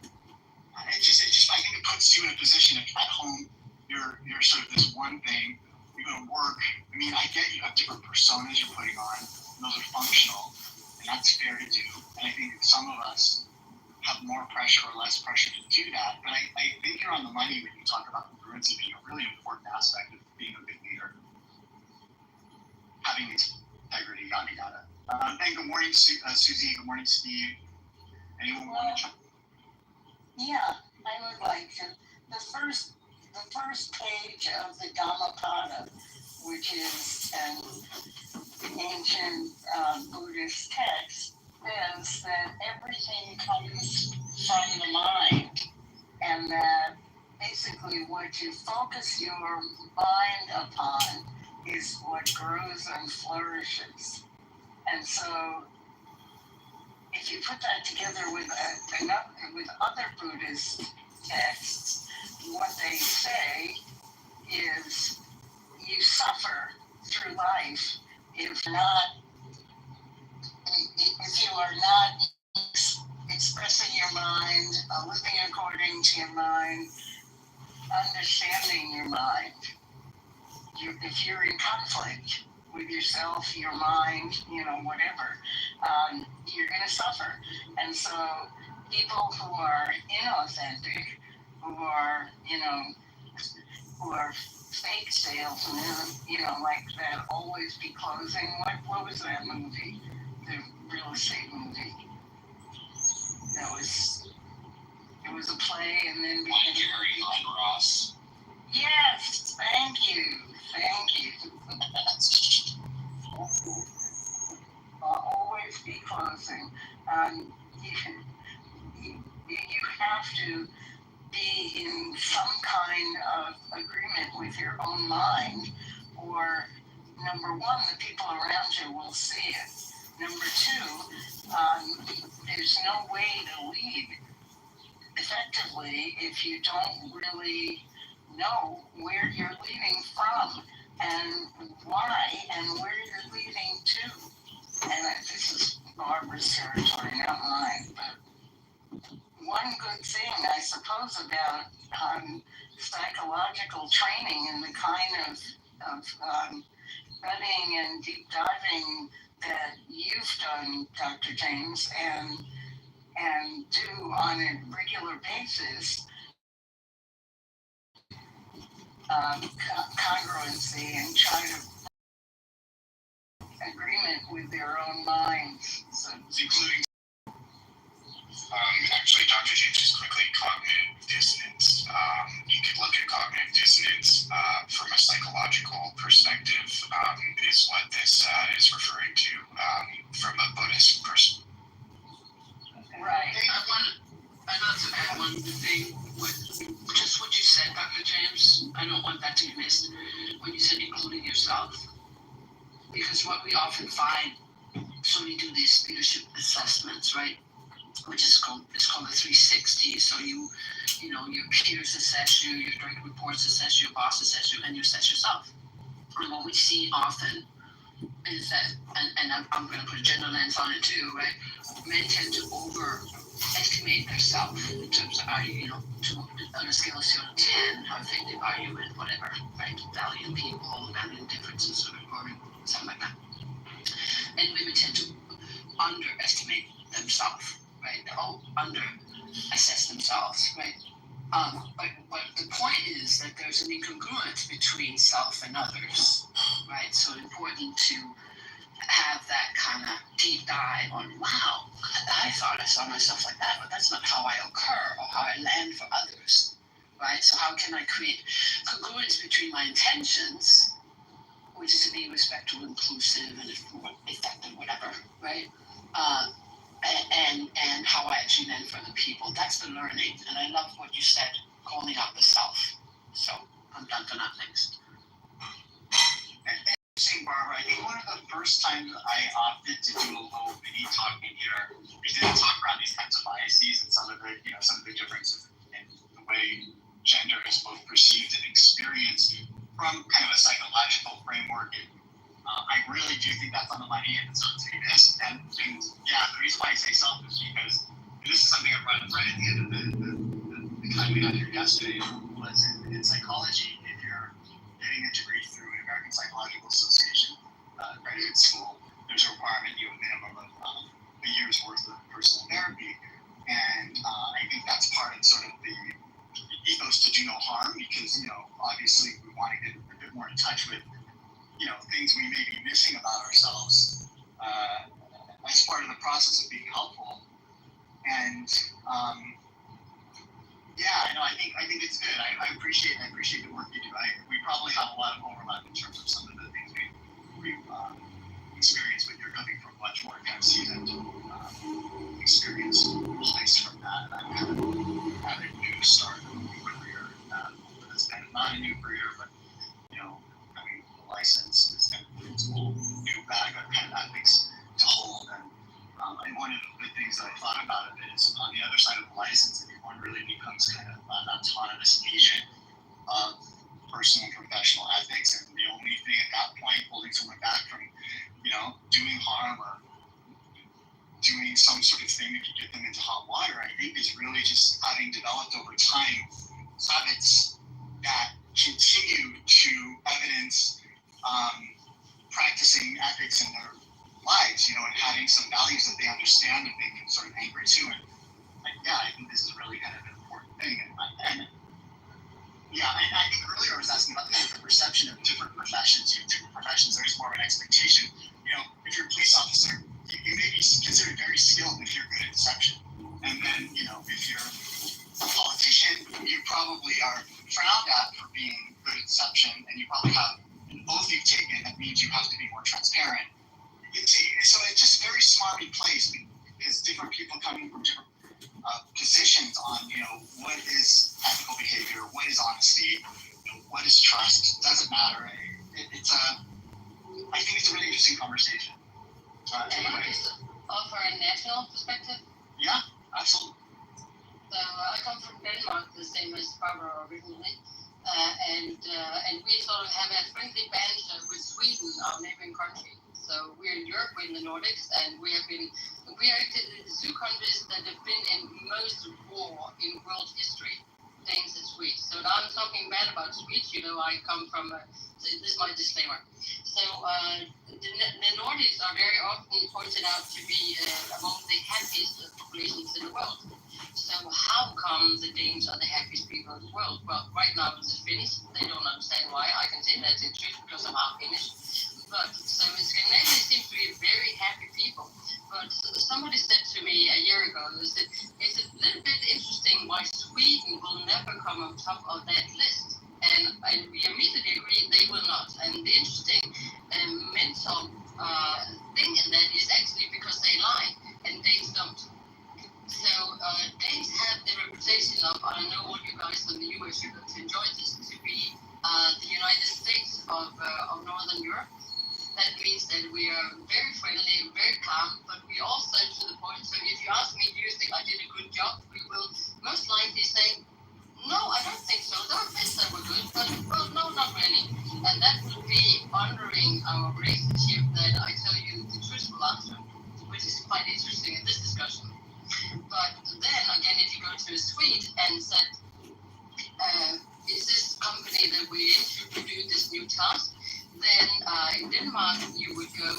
I think it puts you in a position of at home, you're sort of this one thing, you go to work, I get you have different personas you're putting on, and those are functional, and that's fair to do, and I think some of us have more pressure or less pressure to do that, but I think you're on the money when you talk about congruency being a really important aspect of being a big leader. Having integrity, yada yada. And good morning, Susie. Good morning, Steve. Anyone want to jump? Yeah, I would like to. The first page of the Dhammapada, which is an ancient Buddhist text, says that everything comes from the mind, and that basically what you focus your mind upon is what grows and flourishes. And so if you put that together with other Buddhist texts, what they say is you suffer through life if you are not expressing your mind, living according to your mind, understanding your mind. If you're in conflict with yourself, your mind, whatever, you're going to suffer. And so people who are inauthentic, who are fake salesmen, like that Always Be Closing. What was that movie? The real estate movie. It was a play and then became Gary Line Ross. Yes, thank you. Always be closing. You have to be in some kind of agreement with your own mind, or number one, the people around you will see it. Number two, there's no way to lead effectively if you don't really know where you're leading from and why and where you're leading to. And this is Barbara's territory, not mine, but one good thing, I suppose, about psychological training and the kind of studying and deep diving that you've done, Dr. James, and do on a regular basis, congruency and try to agreement with their own minds. So, including actually, Dr. James, just quickly, cognitive dissonance. You could look at cognitive dissonance from a psychological perspective, is what this is referring to from a Buddhist perspective. right. I'd like to add one thing, just what you said, Dr. James. I don't want that to be missed. When you said including yourself, because what we often find, so we do these leadership assessments, right? Which is called the 360. So you know, your peers assess you, your direct reports assess you, your boss assess you, and you assess yourself. And what we see often is that, and I'm going to put a gender lens on it too, right? Men tend to overestimate themselves in terms of, are you, on a scale of 0 to 10, how effective are you with whatever, right? Valuing people, valuing differences, or something like that. And women tend to underestimate themselves, right? Under assess themselves, right? But the point is that there's an incongruence between self and others, right? So important to have that kind of deep dive on, wow, I thought I saw myself like that, but that's not how I occur or how I land for others, right? So how can I create congruence between my intentions, which is to be respectful, inclusive, and effective, whatever, right? And how I actually land for other people. That's the learning. And I love what you said, calling out the self. So I'm done for that. Thanks. Saying, Barbara, I think one of the first times I opted to do a little mini talking here, we did talk around these kinds of biases and some of the differences in the way gender is both perceived and experienced from kind of a psychological framework. And I really do think that's on the money and it's not to be missed. And yeah, the reason why I say self is because this is something I brought up right at the end of the time we got here yesterday was in psychology. If you're getting a degree through an American Psychological Association graduate school, there's a requirement you have a minimum of a year's worth of personal therapy. And I think that's part of sort of the ethos to do no harm because, obviously we want to get a bit more in touch with things we may be missing about ourselves as part of the process of being helpful. And I think it's good. I appreciate the work you do. We probably have a lot of overlap in terms of some of the things we've experienced, but you're coming from much more kind of seasoned experience place from that. And I'm kind of had a new start of a new career. It's kind of not a new career, but having a license is kind of its whole new bag of kind of ethics to hold. And one of the things that I thought about it is on the other side of the license, everyone really becomes kind of an autonomous agent of personal and professional ethics. And the only thing at that point holding someone back from, doing harm or doing some sort of thing that could get them into hot water, I think is really just having developed over time habits that continue to evidence practicing ethics in their lives, and having some values that they understand and they can sort of anchor to. And I think this is really kind of an important thing. And I think earlier I was asking about the perception of different professions. Different professions, there's more of an expectation. If you're a police officer, you may be considered very skilled if you're good at deception. And then, if you're a politician, you probably are frowned at for being good at deception, and you probably have both you've taken. That means you have to be more transparent. So it's just a very smarmy place because different people coming from different positions on, what is ethical behavior, what is honesty, what is trust, doesn't matter. I think it's a really interesting conversation. Can I just offer a national perspective? Yeah, absolutely. So I come from Denmark, the same as Barbara originally, and we sort of have a friendly banter with Sweden, our neighboring country. So we're in Europe, we're in the Nordics, and we are actually the two countries that have been in most war in world history, Danes and Swedes. So now I'm talking bad about Swedes, I come from, this is my disclaimer. So the Nordics are very often pointed out to be among the happiest populations in the world. So how come the Danes are the happiest people in the world? Well, right now it's the Finns. They don't understand why. I can say that's in truth because I'm half Finnish. But so Scandinavians seem to be very happy people. But somebody said to me a year ago, they said, it's a little bit interesting why Sweden will never come on top of that list. And we immediately agree they will not. And the interesting mental thing in that is actually because they lie and Danes don't. So Danes have the reputation of, I know all you guys in the US, you're going to enjoy this, to be the United States of Northern Europe. That means that we are very friendly, very calm, but we also to the point. So if you ask me, do you think I did a good job? We will most likely say, no, I don't think so. There are bits that were good, but well, no, not really. And that would be honoring our relationship that I tell you the truthful answer, which is quite interesting in this discussion. But then again, if you go to a Swede and said, is this company that we're in to do this new task? Then in Denmark you would go,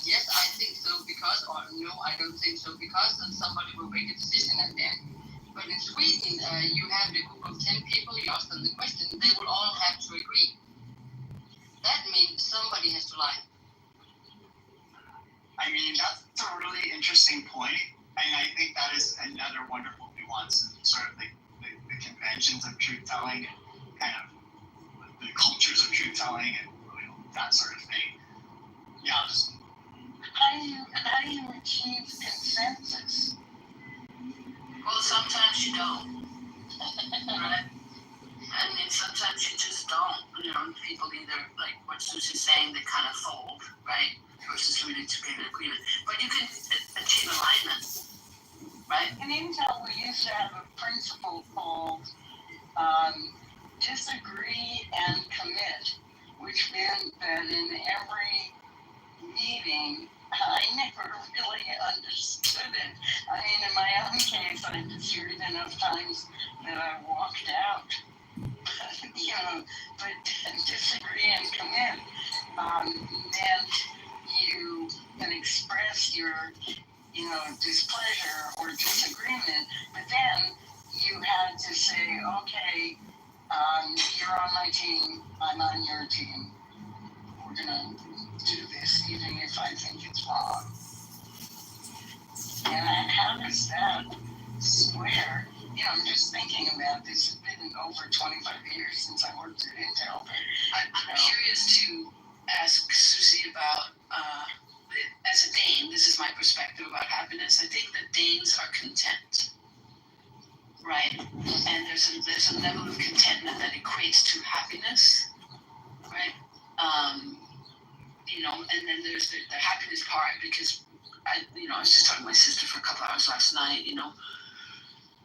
yes, I think so because, or no, I don't think so because, and somebody will make a decision at the end. But in Sweden, you have a group of 10 people, you ask them the question, they will all have to agree. That means somebody has to lie. I mean, that's a really interesting point, and I think that is another wonderful nuance in sort of the conventions of truth-telling and kind of the cultures of truth-telling and that sort of thing. Yeah, just... How do you achieve consensus? Well, sometimes you don't, right? I mean, sometimes you just don't. People either, like what Susie's saying, they kind of fold, right? Versus really to get an agreement. But you can achieve alignment, right? In Intel, we used to have a principle called disagree and commit, which meant that in every meeting, I never really understood it. I mean, in my own case, I disagreed enough times that I walked out. But disagree and commit meant you can express your, displeasure or disagreement, but then you had to say, okay, you're on my team, I'm on your team. We're gonna do this even if I think it's wrong. And how does that square? I'm just thinking about this. It's been over 25 years since I worked at Intel. I'm curious to ask Susie about, as a Dane, this is my perspective about happiness. I think that Danes are content, right? And there's a level of contentment that equates to happiness, right? And then there's the happiness part because I was just talking to my sister for a couple hours last night.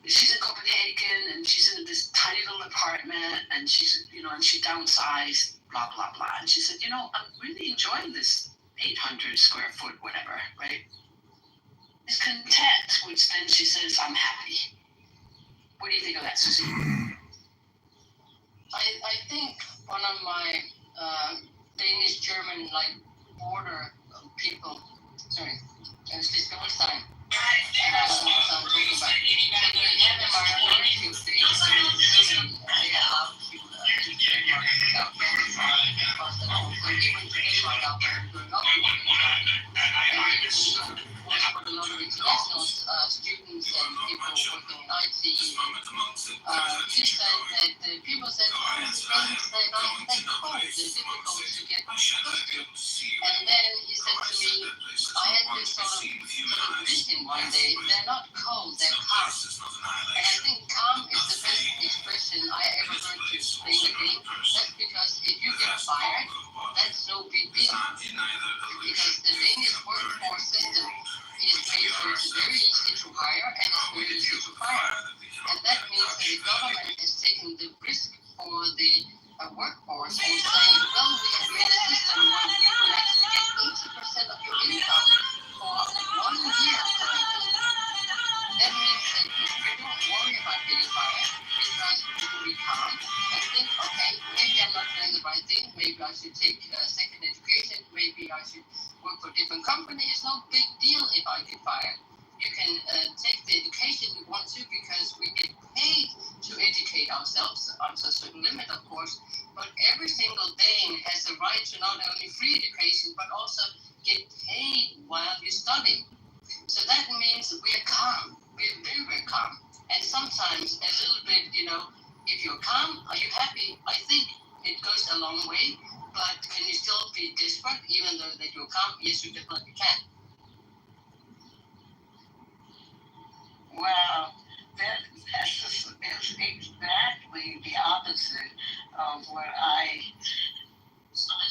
She's in Copenhagen and she's in this tiny little apartment and she's and she downsized, blah blah blah. And she said, I'm really enjoying this 800 square foot whatever, right? Is content, which then she says, I'm happy. What do you think of that, Susie? I think one of my Danish-German border people, sorry, it's this Goldstein. They have a minority of Danes in Germany. They allow people to Denmark without because they don't. So even to Denmark out there going up to what a lot of international students and people working in IT, he said that people said, they're cold, they're difficult to get close to. And then he said to me, I had this sort of vision one day, they're not cold, they're calm. And I think calm is the best expression I ever heard to explain a game. That's because if you get fired, that's no big deal. Because the Danish work hire and it's very easy to fire. And that means that the government is taking the risk for the workforce and saying, well, we have made a system where you will actually get 80% of your income for 1 year, for instance. That means that you don't worry about getting fired because you can be calm and think, okay, maybe I'm not doing the right thing. Maybe I should take second education. Maybe I should work for a different company. It's no big deal if I get fired. You can take the education you want to because we get paid to educate ourselves up to a certain limit, of course. But every single Dane has the right to not only free education but also get paid while you study. So that means we're calm. We're very, very calm. And sometimes a little bit, if you're calm, are you happy? I think it goes a long way. But can you still be desperate even though that you're calm? Yes, you definitely can. Well, that's exactly the opposite of what I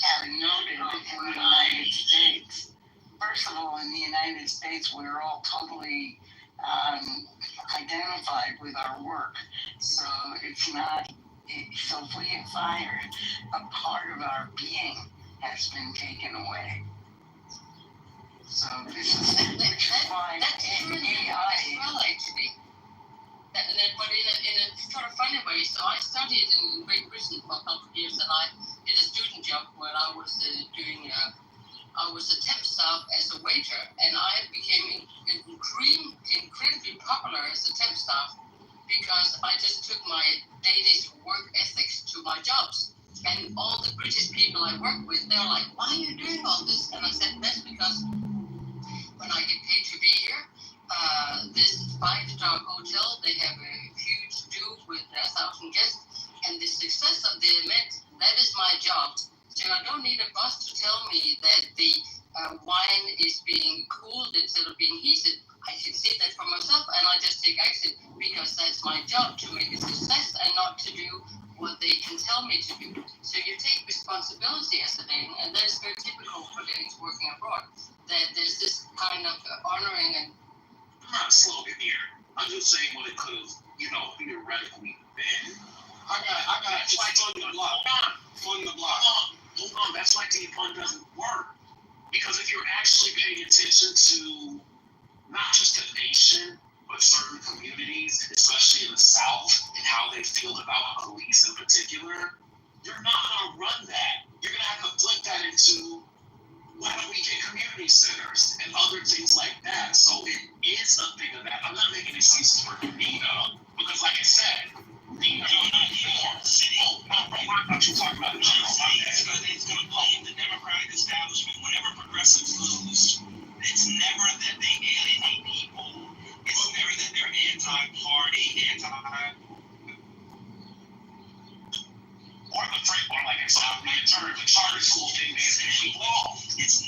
have noted in the United States. First of all, in the United States, we're all totally identified with our work. So it's not, so if we get fired, a part of our being has been taken away. So this is why That's true as well, actually. But in a sort of funny way, so I studied in Great Britain for a couple of years, and I did a student job where I was I was a temp staff as a waiter, and I became incredibly popular as a temp staff because I just took my Danish work ethics to my jobs. And all the British people I work with, they were like, why are you doing all this? And I said, that's because when I get paid to be here, this 5-star hotel, they have a huge do with 1,000 guests, and the success of the event, that is my job. So I don't need a boss to tell me that the wine is being cooled instead of being heated. I can see that for myself, and I just take action because that's my job, to make a success and not to do what they can tell me to do. So you take responsibility as a Dane, and that is very typical for Danes working abroad. That there's this kind of honoring and. I'm not slogan here. I'm just saying what it could have, theoretically been. I got it's like on the block. On the block. Hold on. That's why defund doesn't work. Because if you're actually paying attention to not just the nation, but certain communities, especially in the South, and how they feel about police in particular, you're not going to run that. You're going to have to flip that into, why don't we get community centers and other things like that? So it is a thing of that. I'm not making excuses for Nina, because like I said, Nina, not your city. Oh, what you talking about? It's going to blame the Democratic establishment whenever progressives lose. It's never that they alienate people. It's never that they're anti-party, or like I said, the charter school thing is law. It's